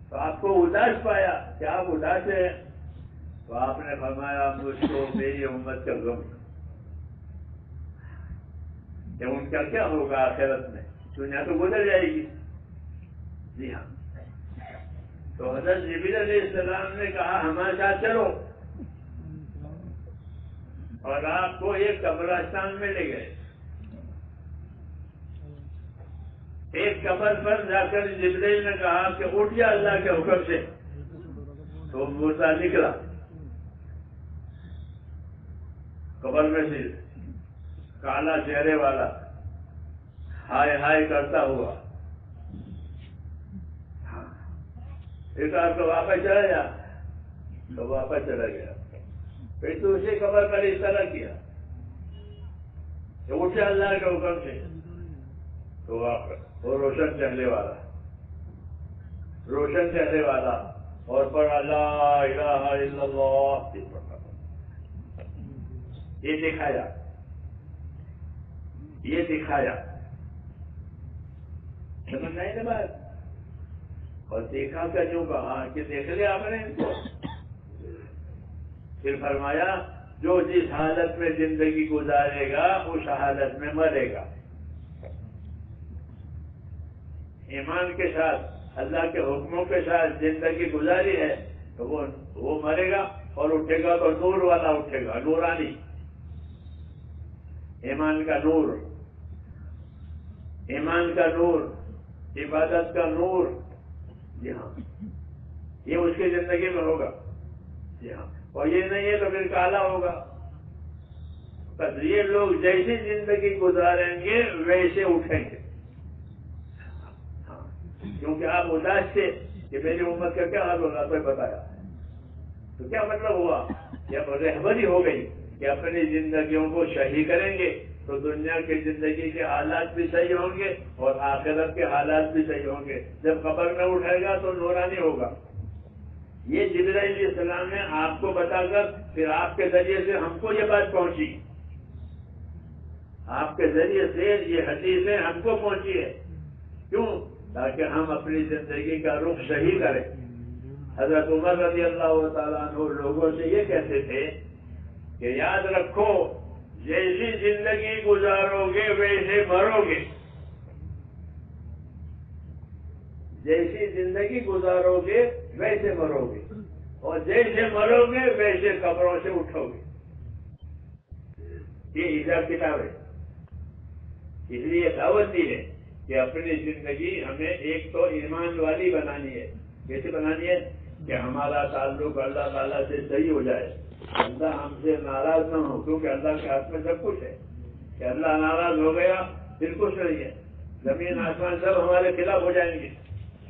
تو آپ کو اداس پایا کہ آپ اداس ہیں, تو آپ نے فرمایا مجھ کو میری امت کا غم کہ ان کا کیا ہوگا آخرت میں, دنیا تو گزر جائے گی. جی ہاں. تو حضرت جبریل علیہ السلام نے کہا ہمارے ساتھ چلو, اور آپ کو ایک قبرستان میں لے گئے. ایک قبر پر جا کر جبریل نے کہا کہ اٹھ جا اللہ کے حکم سے. تو موسیٰ نکلا قبر میں سے, کالا چہرے والا, ہائے ہائے کرتا ہوا. ایک آپ کو واپس چلا جا, تو واپس چلا گیا. پھر تو اسی قبر پر اس طرح کیا کہ اٹھ جا اللہ کے حکم سے. تو وہ روشن چہرے والا, روشن چہرے والا, اور پڑھا لا الہ الا اللہ. یہ دکھایا, یہ دکھایا, سمجھ نہیں نا بات. اور دیکھا کر یوں کہا کہ دیکھ لیا آپ نے ان کو. پھر فرمایا جو جس حالت میں زندگی گزارے گا اس حالت میں مرے گا. ایمان کے ساتھ اللہ کے حکموں کے ساتھ زندگی گزاری ہے تو وہ مرے گا, اور اٹھے گا تو نور والا اٹھے گا, نورانی, ایمان کا نور, ایمان کا نور, عبادت کا نور. جی ہاں, یہ اس کی زندگی میں ہوگا. جی ہاں. اور یہ نہیں ہے تو پھر کالا ہوگا. بس یہ لوگ جیسی زندگی گزاریں گے ویسے اٹھیں گے. کیونکہ آپ اداس تھے کہ میری امت کا کیا حال ہوگا, کوئی بتایا تو کیا مطلب ہوا کہ اب رہبری ہو گئی کہ اپنی زندگیوں کو صحیح کریں گے تو دنیا کی زندگی کے حالات بھی صحیح ہوں گے اور آخرت کے حالات بھی صحیح ہوں گے. جب قبر میں اٹھے گا تو نورانی ہوگا. یہ جبرائیل علیہ السلام نے آپ کو بتا کر پھر آپ کے ذریعے سے ہم کو یہ بات پہنچی, آپ کے ذریعے سے یہ حدیثیں ہم کو پہنچی ہے. کیوں؟ تاکہ ہم اپنی زندگی کا رخ صحیح کریں. حضرت عمر رضی اللہ تعالیٰ عنہ لوگوں سے یہ کہتے تھے کہ یاد رکھو جیسی زندگی گزارو گے ویسے مرو گے, جیسی زندگی گزارو گے ویسے مرو گے, اور جیسے مرو گے ویسے قبروں سے اٹھو گے. یہ حساب کتاب ہے. اس لیے دعوت دی ہے کہ اپنی زندگی ہمیں ایک تو ایمان والی بنانی ہے. کیسے بنانی ہے؟ کہ ہمارا تعلق اللہ تعالیٰ سے صحیح ہو جائے, اللہ ہم سے ناراض نہ ہو, کیونکہ اللہ کے ہاتھ میں سب کچھ ہے. کہ اللہ ناراض ہو گیا پھر کچھ نہیں ہے, زمین آسمان سب ہمارے خلاف ہو جائیں گے,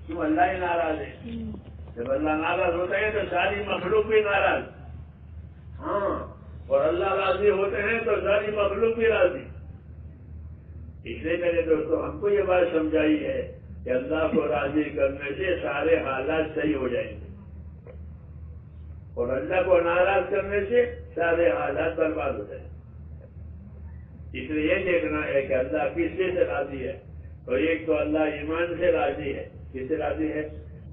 کیوں اللہ ہی ناراض ہے. جب اللہ ناراض ہوتا ہے تو ساری مخلوق بھی ناراض، ہاں، اور اللہ راضی ہوتے ہیں تو ساری مخلوق بھی راضی۔ اس لیے میرے دوستوں ہم کو یہ بات سمجھائی ہے کہ اللہ کو راضی کرنے سے سارے حالات صحیح ہو جائیں گے، اور اللہ کو ناراض کرنے سے سارے حالات برباد ہو جائیں گے۔ اس لیے یہ دیکھنا ہے کہ اللہ کس سے راضی ہے، تو ایک تو اللہ ایمان سے راضی ہے۔ کس سے راضی ہے؟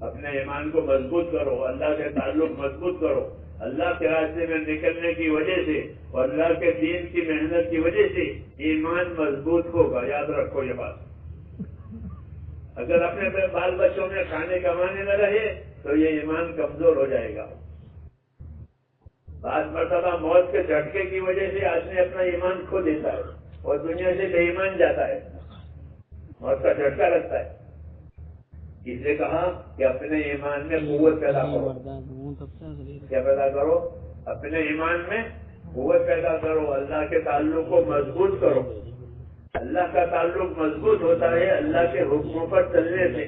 اپنے ایمان کو مضبوط کرو، اللہ سے تعلق مضبوط کرو، اللہ کے راستے میں نکلنے کی وجہ سے اور اللہ کے دین کی محنت کی وجہ سے ایمان مضبوط ہوگا۔ یاد رکھو یہ بات، اگر اپنے بال بچوں میں کھانے کمانے نہ رہے تو یہ ایمان کمزور ہو جائے گا۔ بعض مرتبہ موت کے جھٹکے کی وجہ سے آدمی اپنا ایمان کھو دیتا ہے اور دنیا سے بے ایمان جاتا ہے، موت کا جھٹکا لگتا ہے۔ اس نے کہا کہ اپنے ایمان میں قوت پیدا کرو۔ کیا پیدا کرو؟ اپنے ایمان میں قوت پیدا کرو، اللہ کے تعلق کو مضبوط کرو۔ اللہ کا تعلق مضبوط ہوتا ہے اللہ کے حکموں پر چلنے سے۔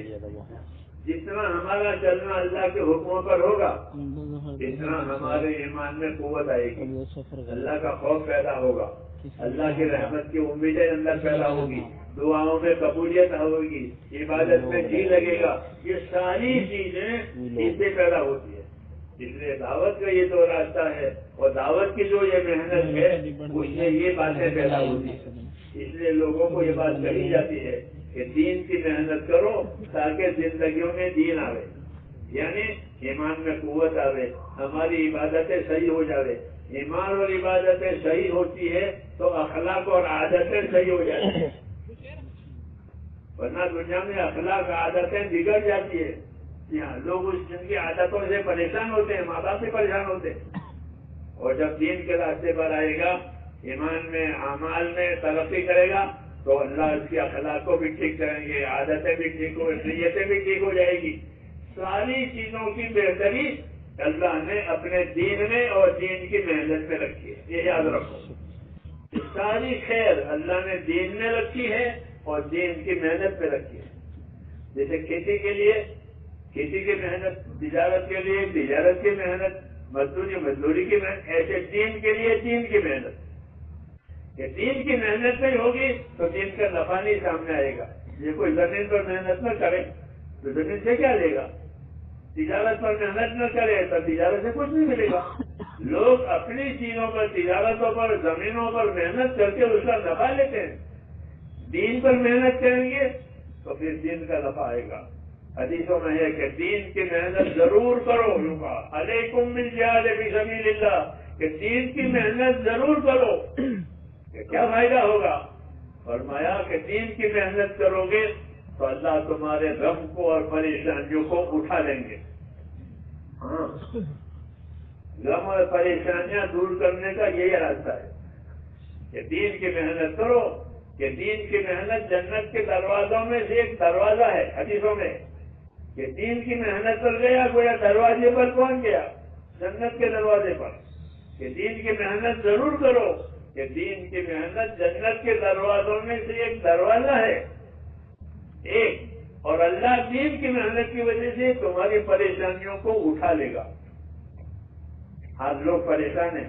جتنا ہمارا چلنا اللہ کے حکموں پر ہوگا اتنا ہمارے ایمان میں قوت آئے گی، اللہ کا خوف پیدا ہوگا، اللہ کی رحمت کی امیدیں اندر پیدا ہوگی، دعاؤں میں قبولیت ہوگی، عبادت میں جی لگے گا۔ یہ ساری چیزیں اس سے پیدا ہوتی ہے۔ اس لیے دعوت کا یہ جو راستہ ہے اور دعوت کی جو یہ محنت ہے اس سے یہ باتیں پیدا ہوتی ہیں۔ اس لیے لوگوں کو یہ بات کہی جاتی ہے کہ دین کی محنت کرو تاکہ زندگیوں میں دین آوے، یعنی ایمان میں قوت آوے، ہماری عبادتیں صحیح ہو جاوے۔ ایمان اور عبادتیں صحیح ہوتی ہے تو اخلاق اور عادتیں صحیح ہو جاتی ہیں، ورنہ دنیا میں اخلاق عادتیں بگڑ جاتی ہے۔ یہاں لوگ اس جن کی عادتوں سے پریشان ہوتے ہیں، ماں باپ سے پریشان ہوتے ہیں، اور جب دین کے راستے پر آئے گا، ایمان میں اعمال میں ترقی کرے گا تو اللہ اس کی اخلاق کو بھی ٹھیک کریں گے، عادتیں بھی ٹھیک ہو، نیتیں بھی ٹھیک ہو جائے گی۔ ساری چیزوں کی بہتری اللہ نے اپنے دین میں اور دین کی محنت میں رکھی ہے، یہ یاد رکھو۔ ساری خیر اللہ نے دین میں رکھی ہے اور دین کی محنت میں رکھی ہے۔ جیسے کھیتی کے لیے کھیتی کی محنت، تجارت کے لیے تجارت کی محنت، مزدوری کی محنت، ایسے دین کے لیے دین کی محنت۔ کہ دین کی محنت نہیں ہوگی تو دین کا نفع نہیں سامنے آئے گا۔ یہ کوئی زمین پر محنت نہ کرے تو زمین سے کیا لے گا؟ تجارت پر محنت نہ کرے تو تجارت سے کچھ نہیں ملے گا۔ لوگ اپنی چیزوں پر، تجارتوں پر، زمینوں پر محنت کر کے اس کا نفع لیتے ہیں۔ دین پر محنت کریں گے تو پھر دین کا نفع آئے گا۔ حدیثوں میں ہے کہ دین کی محنت ضرور کرو، علیکم بالجہاد فی سبیل اللہ، کہ دین کی محنت ضرور کرو۔ کہ کیا فائدہ ہوگا؟ فرمایا کہ دین کی محنت کرو گے تو اللہ تمہارے غم کو اور پریشانیوں کو اٹھا لیں گے۔ ہاں، غم اور پریشانیاں دور کرنے کا یہی راستہ ہے کہ دین کی محنت کرو۔ کہ دین کی محنت جنت کے دروازوں میں سے ایک دروازہ ہے، حدیثوں میں کہ دین کی محنت کر گیا گویا دروازے پر پہنچ گیا، جنت کے دروازے پر۔ کہ دین کی محنت ضرور کرو، کہ دین کی محنت جنت کے دروازوں میں سے ایک دروازہ ہے ایک، اور اللہ دین کی محنت کی وجہ سے تمہاری پریشانیوں کو اٹھا لے گا۔ آج لوگ پریشان ہیں،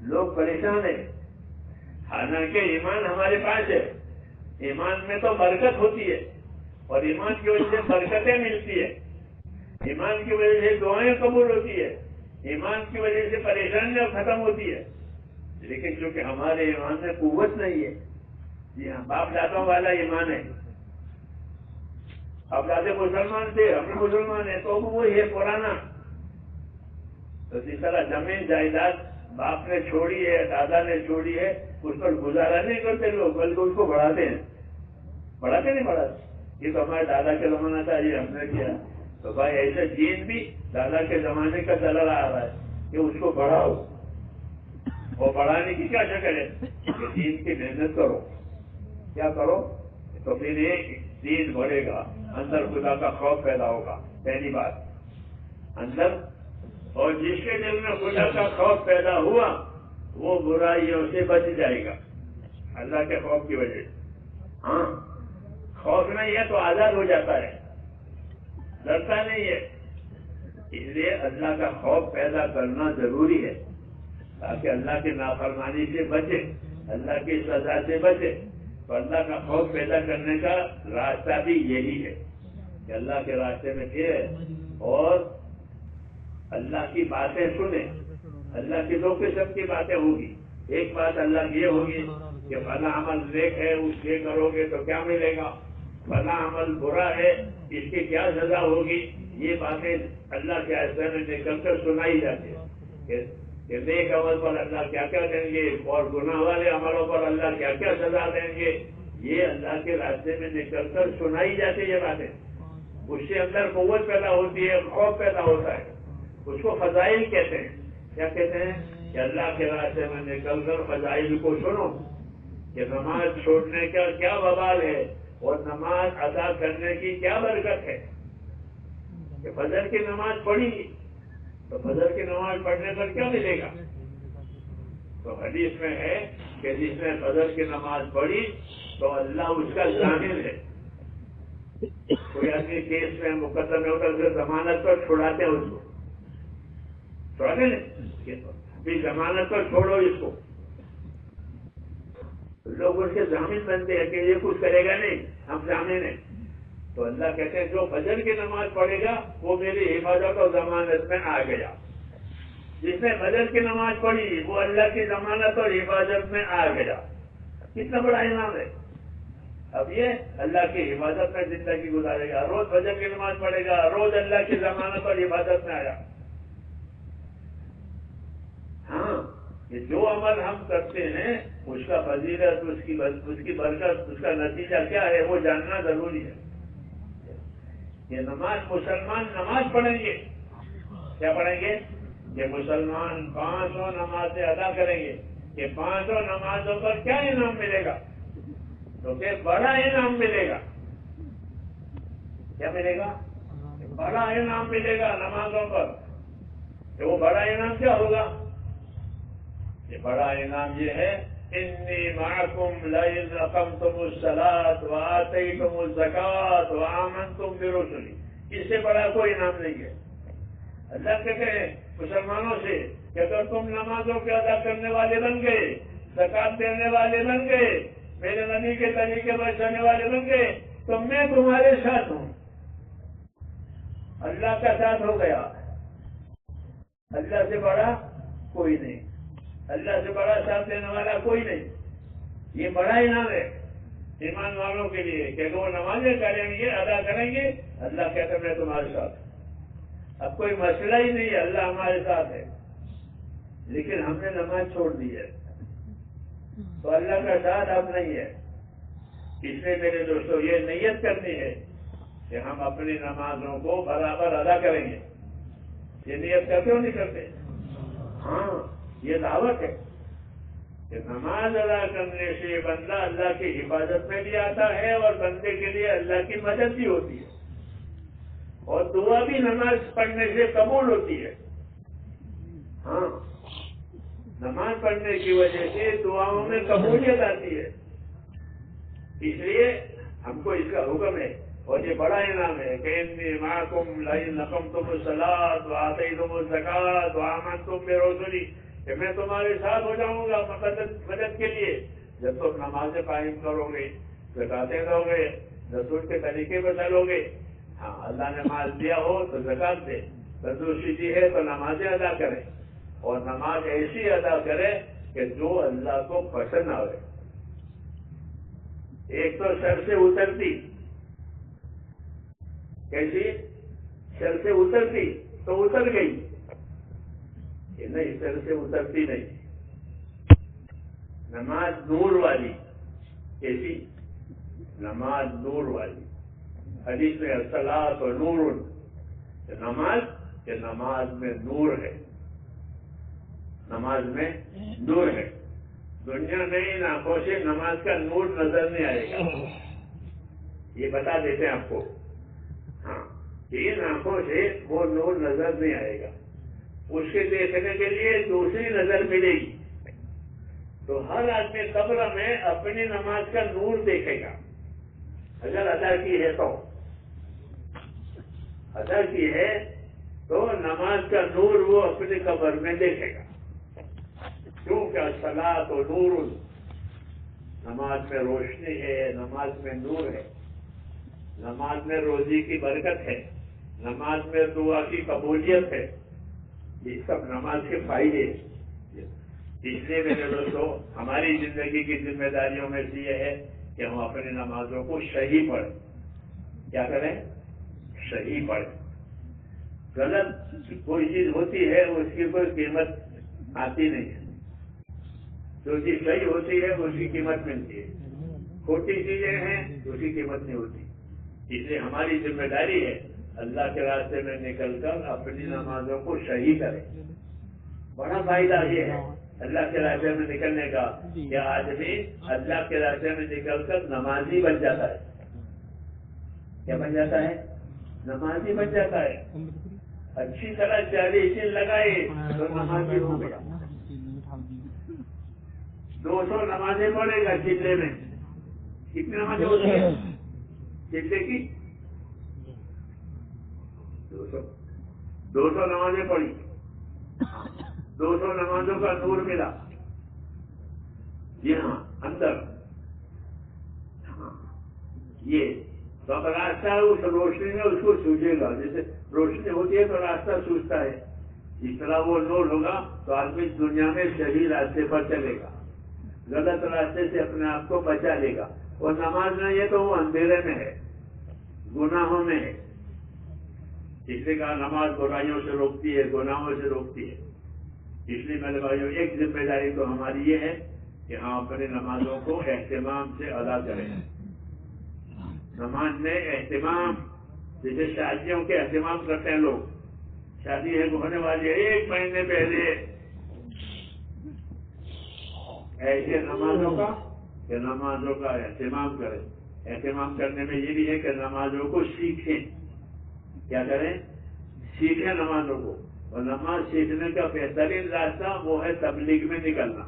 لوگ پریشان ہیں، حالانکہ ایمان ہمارے پاس ہے، ایمان میں تو برکت ہوتی ہے اور ایمان کی وجہ سے برکتیں ملتی ہے، ایمان کی وجہ سے دعائیں قبول ہوتی ہے، ایمان کی وجہ سے پریشانیاں ختم ہوتی ہے۔ لیکن چونکہ ہمارے ایمان میں قوت نہیں ہے، جی ہاں، باپ دادوں والا ایمان ہے، باپ دادے مسلمان تھے، ہم بھی مسلمان ہیں، تو وہی ہے پرانا۔ تو جس طرح زمین جائیداد باپ نے چھوڑی ہے، دادا نے چھوڑی ہے، اس پر گزارا نہیں کرتے لوگ، بلکہ اس کو بڑھاتے ہیں، بڑھاتے نہیں بڑھاتے۔ یہ تو ہمارے دادا کے زمانہ تھا، یہ ہم نے کیا، تو بھائی ایسے دین بھی دادا کے زمانے کا چلا آ رہا ہے کہ اس کو بڑھاؤ، اور بڑھانے کی کیا شکل ہے کہ دین کی محنت کرو۔ کیا کرو؟ تو پھر ایک دین بڑھے گا، اندر خدا کا خوف پیدا ہوگا، پہلی بات اندر۔ اور جس کے دل میں خدا کا خوف پیدا ہوا وہ برائیوں سے بچ جائے گا اللہ کے خوف کی وجہ سے۔ ہاں، خوف نہیں ہے تو آزاد ہو جاتا ہے، ڈرتا نہیں ہے. اس لیے اللہ کا خوف پیدا کرنا ضروری ہے تاکہ اللہ کی نافرمانی سے بچے, اللہ کی سزا سے بچے. تو اللہ کا خوف پیدا کرنے کا راستہ بھی یہی ہے کہ اللہ کے راستے میں پھرے اور اللہ کی باتیں سنیں. اللہ کی دو قسم کی باتیں ہوگی. ایک بات اللہ کی یہ ہوگی کہ فلاں عمل نیک ہے, اس یہ کرو گے تو کیا ملے گا, فلاں عمل برا ہے اس کی کیا سزا ہوگی. یہ باتیں اللہ کے راستے میں نکل کر سنائی جاتی ہے کہ نیک عمل پر اللہ کیا کیا دیں گے اور گناہ والے عملوں پر اللہ کیا کیا سزا دیں گے. یہ اللہ کے راستے میں نکل کر سنائی جاتی ہے یہ باتیں. اس سے اندر قوت پیدا ہوتی ہے, خوف پیدا ہوتا ہے. اس کو فضائل کہتے ہیں. کیا کہتے ہیں کہ اللہ کے راستے میں نکل کر فضائل کو سنو کہ نماز چھوڑنے کا کیا وبال ہے اور نماز ادا کرنے کی کیا برکت ہے. کہ فجر کی نماز پڑھی تو فجر کی نماز پڑھنے پر کیا ملے گا. تو حدیث میں ہے کہ جس نے فجر کی نماز پڑھی تو اللہ اس کا ضامن ہے. کوئی آدمی کیس میں مقدمے ہوتا ہے ضمانت پر چھڑاتے ہیں اس کو, چھوڑاتے ہیں ضمانت پر چھوڑو اس کو. لوگ اس کے ضامن بنتے ہیں کہ یہ کچھ کرے گا نہیں, ہم ضامن ہیں. تو اللہ کہتے ہیں جو فجر کی نماز پڑھے گا وہ میری حفاظت اور ضمانت میں آ گیا. جس نے فجر کی نماز پڑھی وہ اللہ کی ضمانت اور حفاظت میں آ گیا. کتنا بڑا انعام ہے. اب یہ اللہ کی حفاظت میں زندگی گزارے گا, روز فجر کی نماز پڑھے گا, روز اللہ کی ضمانت اور حفاظت میں آیا. ہاں, یہ جو عمل ہم کرتے ہیں اس کا فضیلت, اس کی برکت, اس کا نتیجہ کیا ہے وہ جاننا ضروری ہے. یہ نماز مسلمان نماز پڑھیں گے, کیا پڑھیں گے کہ مسلمان 500 نمازیں ادا کریں گے کہ 500 نمازوں پر کیا انعام ملے گا. تو کہ بڑا انعام ملے گا. کیا ملے گا؟ بڑا انعام ملے گا نمازوں پر. تو وہ بڑا انعام کیا ہوگا؟ یہ بڑا انعام یہ ہے انی معکم لئن اقمتم الصلاۃ وآتیتم الزکاۃ وآمنتم برسلی. اس سے بڑا کوئی انعام نہیں ہے. اللہ کہتے ہیں مسلمانوں سے کہ اگر تم نمازوں کے ادا کرنے والے بن گئے, زکات دینے والے بن گئے, میرے نبی کے طریقے پر چلنے والے بن گئے تو میں تمہارے ساتھ ہوں. اللہ کا ساتھ ہو گیا. اللہ سے بڑا کوئی نہیں, اللہ سے بڑا ساتھ دینے والا کوئی نہیں. یہ بڑا انعام ہے ایمان والوں کے لیے کہ وہ نمازیں کریں گے, ادا کریں گے, اللہ کہتا ہے میں تمہارے ساتھ. اب کوئی مسئلہ ہی نہیں ہے, اللہ ہمارے ساتھ ہے, لیکن ہم نے نماز چھوڑ دی ہے تو اللہ کا ساتھ اب نہیں ہے. اس لیے میرے دوستوں یہ نیت کرنی ہے کہ ہم اپنی نمازوں کو برابر ادا کریں گے. یہ نیت کرتے ہو نہیں کرتے؟ ہاں, یہ دعوت ہے کہ نماز ادا کرنے سے بندہ اللہ کی حفاظت میں بھی آتا ہے اور بندے کے لیے اللہ کی مدد بھی ہوتی ہے, اور دعا بھی نماز پڑھنے سے قبول ہوتی ہے. ہاں, نماز پڑھنے کی وجہ سے دعاؤں میں قبولیت آتی ہے. اس لیے ہم کو اس کا حکم ہے اور یہ بڑا انعام ہے کہ انی معکم لئن اقمتم الصلاۃ وآتیتم الزکاۃ وآمنتم برسلی, کہ میں تمہارے ساتھ ہو جاؤں گا مدد کے لیے جب تم نمازیں قائم کرو گے, زکاتیں دو گے, رسول کے طریقے پر چلو گے. ہاں, اللہ نے مال دیا ہو تو زکات دے, دوسری دی ہے تو نمازیں ادا کرے, اور نماز ایسی ادا کرے کہ جو اللہ کو پسند آئے. ایک تو سر سے اترتی, کیسی سر سے اترتی تو اتر گئی, کہ نہیں سر سے اترتی نہیں. نماز نور والی, کیسی نماز نور والی. حدیث میں الصلاۃ نور, نماز میں نور ہے, نماز میں نور ہے. دنیا میں ان آنکھوں سے نماز کا نور نظر نہیں آئے گا, یہ بتا دیتے ہیں آپ کو. ہاں, ان آنکھوں سے وہ نور نظر نہیں آئے گا. اس کے دیکھنے کے لیے دوسری نظر ملے گی. تو ہر آدمی قبر میں اپنی نماز کا نور دیکھے گا اگر ادا کی ہے تو. ادا کی ہے تو نماز کا نور وہ اپنی قبر میں دیکھے گا، کیونکہ الصلاۃ و نور، نماز میں روشنی ہے، نماز میں نور ہے، نماز میں روزی کی برکت ہے، نماز میں دعا کی قبولیت ہے، یہ سب نماز کے فائدے ہیں۔ اس لیے میرے دوستوں، ہماری زندگی کی ذمہ داریوں میں سے یہ ہے کہ ہم اپنی نمازوں کو صحیح پڑھیں۔ کیا کریں؟ صحیح پڑھیں۔ غلط کوئی چیز ہوتی ہے اس کی کوئی قیمت آتی نہیں ہے، جو چیز صحیح ہوتی ہے اس کی قیمت ملتی ہے، کھوٹی چیزیں ہیں اس کی قیمت نہیں ہوتی۔ اس لیے ہماری ذمہ داری ہے اللہ کے راستے میں نکل کر اپنی نمازوں کو صحیح کریں۔ بڑا فائدہ یہ ہے اللہ کے راستے میں نکلنے کا کہ آدمی اللہ کے راستے میں نکل کر نمازی بن جاتا ہے۔ کیا بن جاتا ہے؟ نمازی بن جاتا ہے۔ اچھی طرح 40 دن لگائے تو نمازی ہو گیا۔ 200 نمازیں پڑھے گا چلے میں، کتنی نمازیں ہوتی ہیں چلے کی؟ 200 نمازیں پڑھی، 200 نمازوں کا نور ملا جی ہاں اندر۔ یہ تو اب راستہ اس روشنی میں اس کو سوجے گا، جیسے روشنی ہوتی ہے تو راستہ سوجتا ہے، اس طرح وہ نور ہوگا تو آدمی دنیا میں صحیح راستے پر چلے گا، غلط راستے سے اپنے آپ کو بچا لے گا۔ اور نماز نہیں ہے تو وہ اندھیرے میں ہے، گناہوں میں ہے۔ اس لیے کہا نماز برائیوں سے روکتی ہے، گناہوں سے روکتی ہے۔ اس لیے میرے بھائیوں، ایک ذمہ داری تو ہماری یہ ہے کہ ہم اپنی نمازوں کو اہتمام سے ادا کریں۔ نماز میں اہتمام، جیسے شادیوں کے اہتمام کرتے ہیں لوگ، شادی ہے ہونے والی ہے 1 مہینے پہلے، ایسے نمازوں کا اہتمام کریں۔ اہتمام کرنے میں یہ بھی ہے کہ نمازوں کو سیکھیں۔ کیا کریں؟ سیکھیں نمازوں کو۔ اور نماز سیکھنے کا بہترین راستہ وہ ہے تبلیغ میں نکلنا۔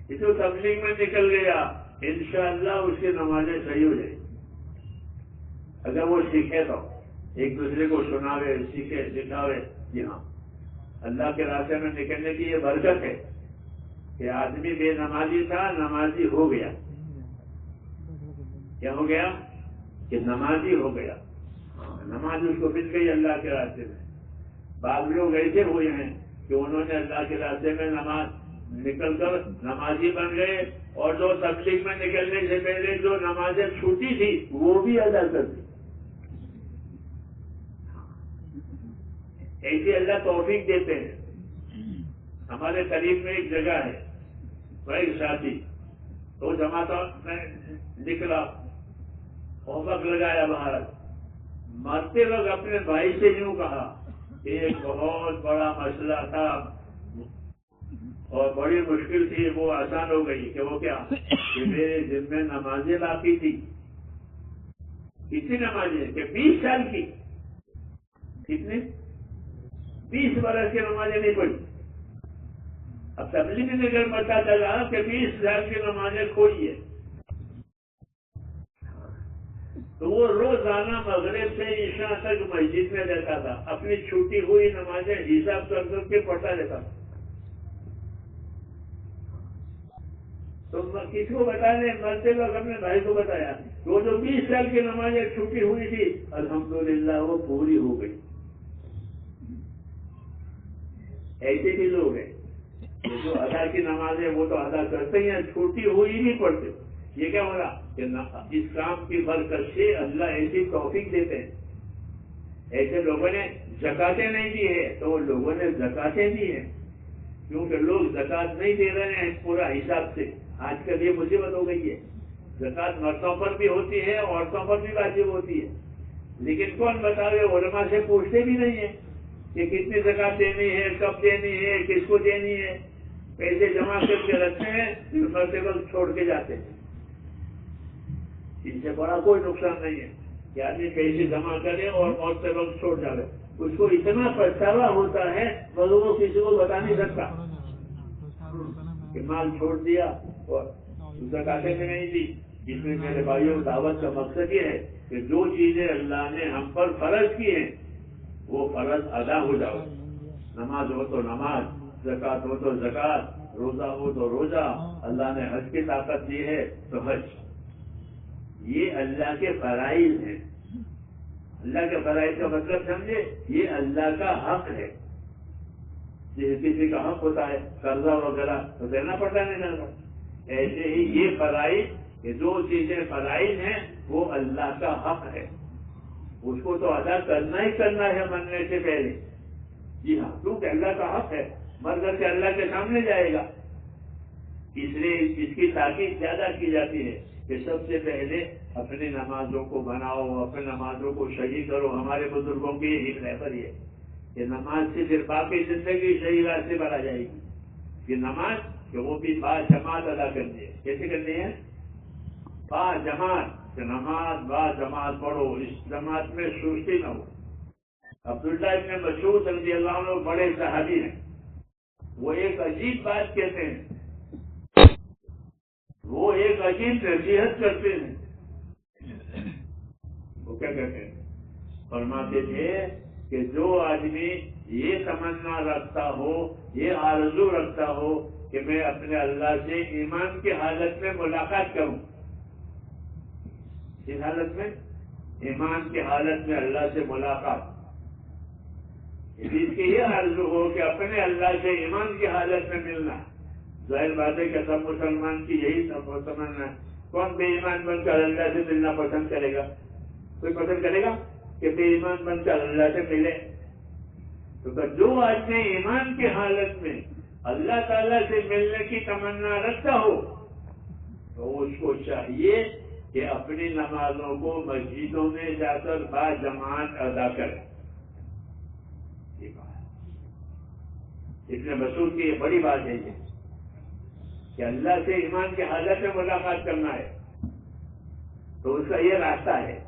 اس کو تبلیغ میں نکل گیا انشاءاللہ اس کی نمازیں صحیح ہو جائیں، اگر وہ سیکھے تو ایک دوسرے کو سناوے، سیکھے، سکھاوے۔ جی ہاں، اللہ کے راستے میں نکلنے کی یہ برکت ہے کہ آدمی بے نمازی تھا، نمازی ہو گیا۔ کیا ہو گیا؟ کہ نمازی ہو گیا۔ نماز اس کو مل گئی اللہ کے راستے میں۔ بعض لوگ ایسے ہوئے ہیں کہ انہوں نے اللہ کے راستے میں نماز نکل کر نمازی بن گئے، اور جو تبلیغ میں نکلنے سے پہلے جو نمازیں چھوٹی تھی وہ بھی ادا کر دی۔ ایسے اللہ توفیق دیتے ہیں۔ ہمارے قریب میں ایک جگہ ہے، وہ ایک ساتھی تو جماعت میں نکلا، ہومورک لگایا باہر، مرتے وقت اپنے بھائی سے یوں کہا کہ ایک بہت بڑا مسئلہ تھا اور بڑی مشکل تھی، وہ آسان ہو گئی۔ کہ وہ کیا؟ کہ میرے ذمہ نمازیں باقی تھی۔ کتنی نمازیں؟ کہ 20 سال کی۔ کتنے؟ 20 برس کی نمازیں نہیں پڑھی۔ اب تبلیغ میں نکل پتا چلا کہ 20 سال کی نمازیں کھوئی ہے۔ تو وہ روزانہ مغرب سے عشاء تک مسجد میں رہتا تھا، اپنی چھوٹی ہوئی نمازیں حساب کر کے پڑھتا رہتا تھا۔ تو کسی کو بتانے مرتے وقت اپنے بھائی کو بتایا، وہ جو 20 سال کی نمازیں چھوٹی ہوئی تھی الحمدللہ وہ پوری ہو گئی۔ ایسے بھی لوگ ہیں جو ادا کی نمازیں وہ تو ادا کرتے ہی ہیں، چھوٹی ہوئی نہیں پڑھتے۔ یہ کیا ہو رہا کہ اس کام کی برکت سے اللہ ایسی توفیق دیتے ہیں۔ ایسے لوگوں نے زکاتیں نہیں دی ہے تو وہ لوگوں نے زکاتیں دی ہیں، کیونکہ لوگ زکات نہیں دے رہے ہیں پورا حساب سے۔ آج کل یہ مصیبت ہو گئی ہے، زکات مردوں پر بھی ہوتی ہے، عورتوں پر بھی واجب ہوتی ہے، لیکن کون بتاوے؟ علماء سے پوچھتے بھی نہیں ہے کہ کتنی زکات دینی ہے، کب دینی ہے، کس کو دینی ہے۔ پیسے جمع کر کے رکھتے ہیں، پھر مرتے وقت چھوڑ کے جاتے ہیں۔ ان سے بڑا کوئی نقصان نہیں ہے کہ آدمی پیسے جمع کرے اور مرتے وقت چھوڑ جائے، اس کو اتنا پچھتاوا ہوتا ہے مگر وہ کسی کو بتا نہیں سکتا کہ مال چھوڑ دیا اور زکاتیں میں نہیں دی۔ اس میں میرے بھائیوں دعوت کا مقصد یہ ہے کہ جو چیزیں اللہ نے ہم پر فرض کی ہیں وہ فرض ادا ہو جاؤ. نماز ہو تو نماز، زکات ہو تو زکات، روزہ ہو تو روزہ، اللہ نے حج کی طاقت دی ہے تو حج. یہ اللہ کے فرائض ہیں. اللہ کے فرائض کا مطلب سمجھے، یہ اللہ کا حق ہے. کسی کا حق ہوتا ہے قرضہ وغیرہ تو دینا پڑتا نہیں دینا پڑتا. ایسے ہی یہ فرائض، یہ جو چیزیں فرائض ہیں وہ اللہ کا حق ہے. اس کو تو ادا کرنا ہی کرنا ہے مرنے سے پہلے. جی ہاں، کیونکہ اللہ کا حق ہے، مر کر کے اللہ کے سامنے جائے گا. اس لیے اس کی تاکید زیادہ کی جاتی ہے کہ سب سے پہلے اپنی نمازوں کو بناؤ، اپنی نمازوں کو صحیح کرو. ہمارے بزرگوں کی یہی رہبری ہے کہ نماز سے پھر باقی زندگی صحیح راستے پر آ جائے گی. یہ نماز کہ وہ بھی با جماعت ادا کرنی ہے. کیسے کرنی ہے؟ با جماعت. کہ نماز با جماعت پڑھو، اس جماعت میں سستی نہ ہو. عبداللہ ابن مسعود رضی اللہ عنہ بڑے صحابی ہیں. وہ ایک عجیب بات کہتے ہیں، وہ ایک عجیب نصیحت کرتے ہیں. وہ کیا کہتے ہیں؟ فرماتے تھے کہ جو آدمی یہ تمنا رکھتا ہو، یہ آرزو رکھتا ہو کہ میں اپنے اللہ سے ایمان کی حالت میں ملاقات کروں. اس حالت میں، ایمان کی حالت میں اللہ سے ملاقات، اس کی یہ آرزو ہو کہ اپنے اللہ سے ایمان کی حالت میں ملنا. ظاہر بات ہے کہ سب مسلمان کی یہی تمنا ہے. کون بے ایمان بن کر اللہ سے ملنا پسند کرے گا؟ کوئی پسند کرے گا کہ بے ایمان بن کر اللہ سے ملے؟ تو جو آدمی ایمان کی حالت میں اللہ تعالیٰ سے ملنے کی تمنا رکھتا ہو تو اس کو چاہیے کہ اپنی نمازوں کو مسجدوں میں جا کر با جماعت ادا کرے. ابن مسعود کی یہ بڑی بات ہے کہ اللہ سے ایمان کی حالت میں ملاقات کرنا ہے تو اس کا یہ راستہ ہے.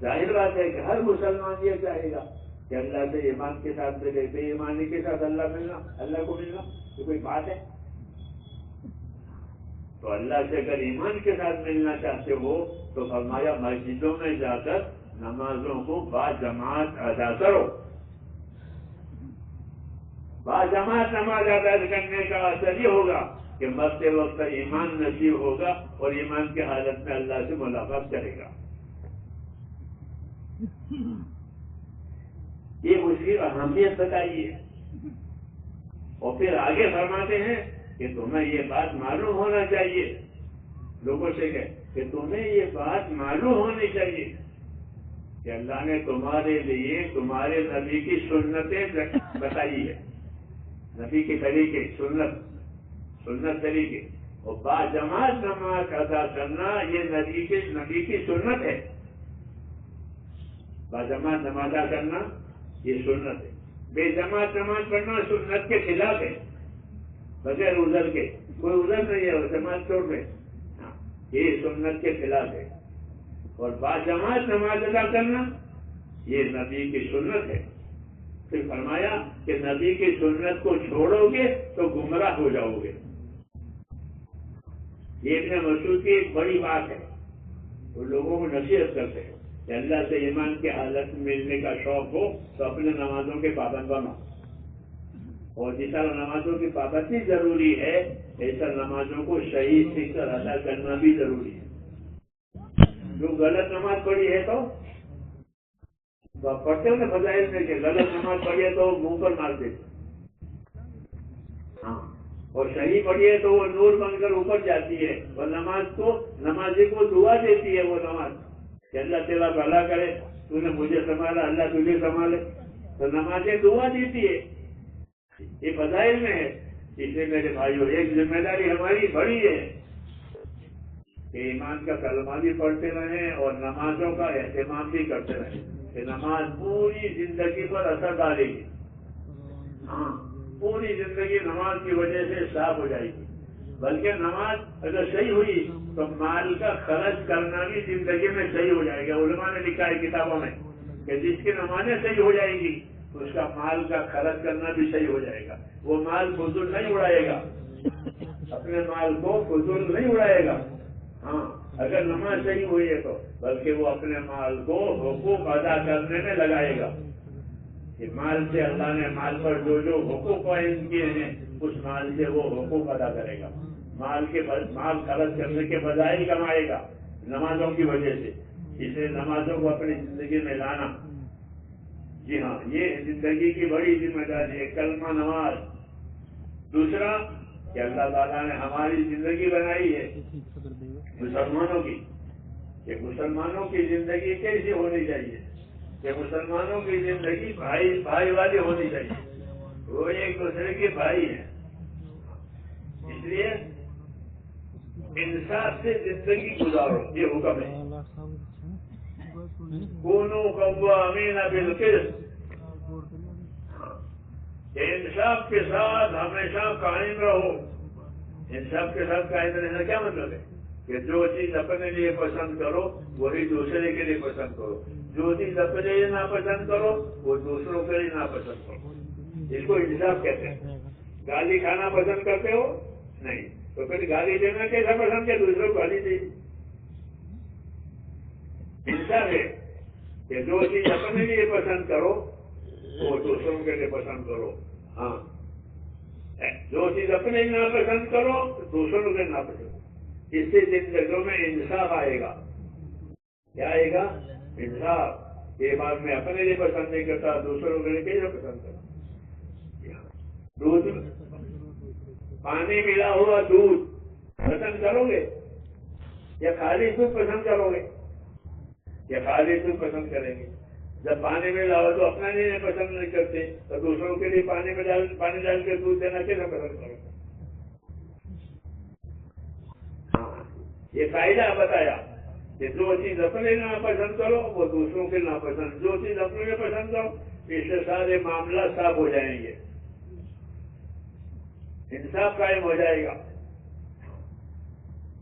ظاہر بات ہے کہ ہر مسلمان یہ چاہے گا کہ اللہ سے ایمان کے ساتھ ملے. بے ایمانی کے ساتھ اللہ ملنا، اللہ کو ملنا یہ کوئی بات ہے؟ تو اللہ سے اگر ایمان کے ساتھ ملنا چاہتے ہو تو فرمایا مسجدوں میں جا کر نمازوں کو با جماعت ادا کرو. با جماعت نماز ادا کرنے کا اثر یہ ہوگا کہ مرتے وقت ایمان نصیب ہوگا اور ایمان کی حالت میں اللہ سے ملاقات کرے گا. یہ اس کی اہمیت بتائیے. اور پھر آگے فرماتے ہیں کہ تمہیں یہ بات معلوم ہونا چاہیے، لوگوں سے کہ تمہیں یہ بات معلوم ہونی چاہیے کہ اللہ نے تمہارے لیے تمہارے نبی کی سنتیں بتائی ہے. نبی کے طریقے، سنت طریقے، اور با جماعت نماز ادا کرنا یہ نبی کی سنت ہے. با جماعت نماز ادا کرنا یہ سنت ہے. بے جماعت نماز پڑھنا سنت کے خلاف ہے، بغیر عذر کے. کوئی عذر نہیں ہے، جماعت چھوڑ دیں، یہ سنت کے خلاف ہے. اور با جماعت نماز ادا کرنا یہ نبی کی سنت ہے. پھر فرمایا کہ نبی کی سنت کو چھوڑو گے تو گمراہ ہو جاؤ گے. یہ ابن مسعود کی ایک بڑی بات ہے. وہ لوگوں کو نصیحت کرتے ہیں کہ اللہ سے ایمان کی حالت میں ملنے کا شوق ہو تو اپنے نمازوں کے پابند بنو. اور جس طرح نمازوں کی پابندی ضروری ہے ایسا نمازوں کو صحیح سیکھ کر ادا کرنا بھی ضروری ہے. جو غلط نماز پڑھی ہے تو پڑھتے ہو نا فضائل میں کہ غلط نماز پڑھیے تو منہ پر مار دیتے، ہاں، اور صحیح پڑھیے تو وہ نور بن کر اوپر جاتی ہے. اور نمازی کو دعا دیتی ہے وہ نماز کہ اللہ تیرا بھلا کرے، تو نے مجھے سنبھالا، اللہ تجھے سنبھالے. تو نمازیں دعا دیتی ہے. یہ فضائل میں ہے. اس لیے میرے بھائیوں ایک ذمہ داری ہماری بڑی ہے کہ ایمان کا کلمہ بھی پڑھتے رہیں اور نمازوں کا اہتمام بھی کرتے رہیں کہ نماز پوری زندگی پر اثر ڈالے گی. ہاں، پوری زندگی نماز کی وجہ سے صاف ہو جائے گی. بلکہ نماز اگر صحیح ہوئی تو مال کا خرچ کرنا بھی زندگی میں صحیح ہو جائے گا. علماء نے لکھا ہے کتابوں میں کہ جس کی نمازیں صحیح ہو جائیں گی تو اس کا مال کا خرچ کرنا بھی صحیح ہو جائے گا. وہ مال فضول نہیں اڑائے گا، اپنے مال کو فضول نہیں اڑائے گا. ہاں، اگر نماز صحیح ہوئی ہے تو بلکہ وہ اپنے مال کو حقوق ادا کرنے میں لگائے گا. کہ مال سے اللہ نے مال پر جو جو حقوق قائم کیے ہیں اس مال سے وہ حقوق ادا کرے گا. مال خرچ کرنے کے بجائے ہی کمائے گا نمازوں کی وجہ سے. اس لیے نمازوں کو اپنی زندگی میں لانا، جی ہاں، یہ زندگی کی بڑی ذمہ داری ہے. کلمہ نماز. دوسرا کہ اللہ تعالیٰ نے ہماری زندگی بنائی ہے مسلمانوں کی، کہ مسلمانوں کی زندگی کیسی ہونی چاہیے، کہ مسلمانوں کی زندگی بھائی والی ہونی چاہیے. وہ ایک دوسرے کے بھائی ہیں. اس لیے انصاف سے زندگی گزارو، یہ حکم ہے. کونوا قوامین بالقسط، کہ انصاف کے ساتھ ہمیشہ قائم رہو. انصاف کے ساتھ قائم رہنے کا کیا مطلب ہے؟ کہ جو چیز اپنے لیے پسند کرو وہی دوسرے کے لیے پسند کرو. جو چیز اپنے لیے ناپسند کرو وہ دوسروں کے لیے ناپسند کرو. اس کو انصاف کہتے ہیں. گالی کھانا پسند کرتے ہو؟ نہیں. تو پھر گالی دینا کیسا پسند ہے؟ دوسروں کو گالی دی. انصاف ہے کہ جو چیز اپنے لیے پسند کرو وہ دوسروں کے لیے پسند کرو. ہاں، جو چیز اپنے لیے ناپسند کرو دوسروں کے ناپسند کرو. اس سے زندگیوں میں انصاف آئے گا. کیا آئے گا؟ انصاف. یہ بات میں اپنے لیے پسند نہیں کرتا، دوسروں کے لیے کیسے پسند کرتا. دودھ، پانی ملا ہوا دودھ پسند کرو گے یا خالی دودھ پسند کرو گے؟ یا خالی دودھ پسند کریں گے. جب پانی ملا ہوا تو اپنا لیے پسند نہیں کرتے تو دوسروں کے لیے پانی ڈال کے دودھ دینا کیسے پسند کرو گے؟ یہ قاعدہ بتایا کہ جو چیز اپنے ناپسند کرو وہ دوسروں کے ناپسند. جو چیز اپنے لیے پسند کرو اس سے سارے معاملات صاف ہو جائیں گے، انصاف قائم ہو جائے گا.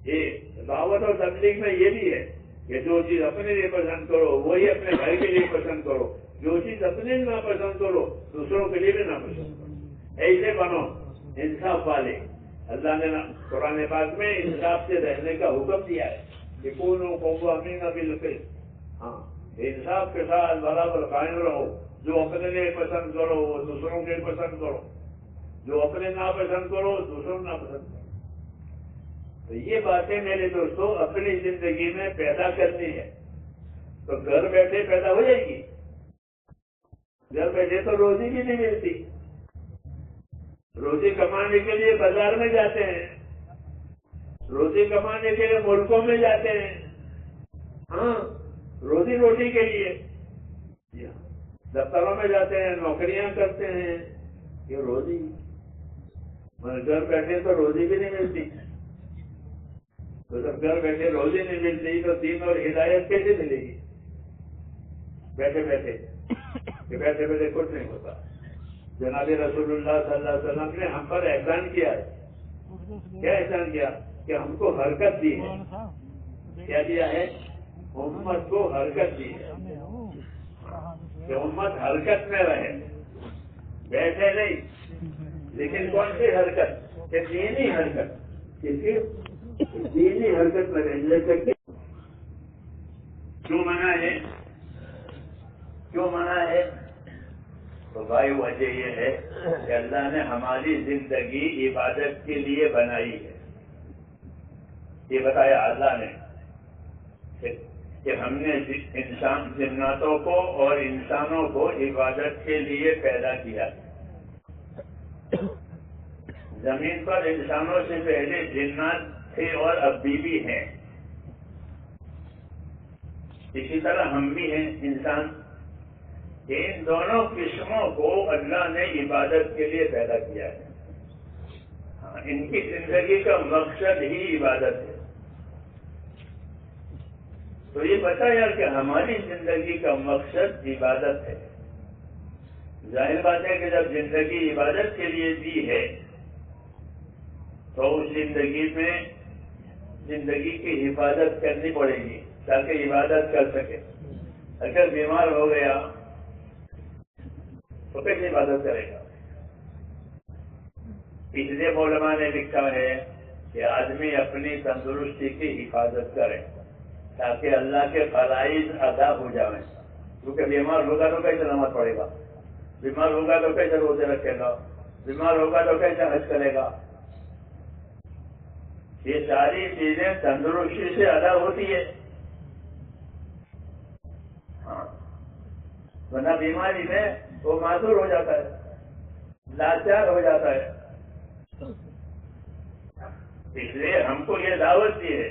یہ دعوت اور تبلیغ میں یہ بھی ہے کہ جو چیز اپنے لیے پسند کرو وہی اپنے بھائی کے لیے پسند کرو. جو چیز اپنے لیے ناپسند کرو دوسروں کے لیے بھی ناپسند کرو. ایسے بنو انصاف والے. اللہ نے قرآن پاک میں انصاف سے رہنے کا حکم دیا ہے کہ کونوا قوامین بالقسط. ہاں، انصاف کے ساتھ برابر قائم رہو. جو اپنے لیے پسند کرو وہ دوسروں کے لیے پسند کرو. جو اپنے ناپسند کرو دوسروں ناپسند کرو. تو یہ باتیں میرے دوستوں اپنی زندگی میں پیدا کرنی ہے. تو گھر بیٹھے پیدا ہو جائے گی. گھر بیٹھے تو روزی بھی نہیں ملتی. روزی کمانے کے لیے بازار میں جاتے ہیں، روزی کمانے کے لیے ملکوں میں جاتے ہیں. ہاں، روزی روٹی کے لیے دفتروں میں جاتے ہیں، نوکریاں کرتے ہیں. یہ روزی. گھر بیٹھے تو روزی بھی نہیں ملتی. تو جب گھر بیٹھے روزی نہیں ملتی تو دین اور ہدایت کیسے ملے گی؟ بیٹھے بیٹھے کہ بیٹھے بیٹھے کچھ نہیں ہوتا. جناب رسول اللہ صلی اللہ علیہ وسلم نے ہم پر احسان کیا ہے. کیا احسان کیا؟ کہ ہم کو حرکت دی ہے. کیا دیا ہے؟ امت کو حرکت دی ہے کہ امت حرکت میں رہے، بیٹھے نہیں. لیکن کون سی حرکت؟ کہ دینی حرکت. کسی دینی حرکت میں رہنے سکتے. کیوں منع ہے؟ کیوں منع ہے؟ تو بھائی وجہ یہ ہے کہ اللہ نے ہماری زندگی عبادت کے لیے بنائی ہے. یہ بتایا اللہ نے کہ ہم نے انسان جناتوں کو اور انسانوں کو عبادت کے لیے پیدا کیا. زمین پر انسانوں سے پہلے جنات تھے اور اب بھی ہیں. اسی طرح ہم بھی ہیں انسان. ان دونوں قسموں کو اللہ نے عبادت کے لیے پیدا کیا ہے. ان کی زندگی کا مقصد ہی عبادت ہے. تو یہ بتایا کہ ہماری زندگی کا مقصد عبادت ہے. ظاہر بات ہے کہ جب زندگی عبادت کے لیے دی ہے تو اس زندگی میں زندگی کی حفاظت کرنی پڑے گی تاکہ عبادت کر سکے. اگر بیمار ہو گیا تو کیسے عبادت کرے گا؟ اس لیے علماء نے لکھا ہے کہ آدمی اپنی تندرستی کی حفاظت کرے تاکہ اللہ کے فرائض ادا ہو جائیں. کیونکہ بیمار ہوگا تو کیسے نماز پڑھے گا؟ بیمار ہوگا تو کیسے روزے رکھے گا، بیمار ہوگا تو کیسے حج کرے گا؟ یہ ساری چیزیں تندرستی سے ادا ہوتی ہے. ہاں، ورنہ بیماری میں وہ معذور ہو جاتا ہے، لاچار ہو جاتا ہے. اس لیے ہم کو یہ دعوت دی ہے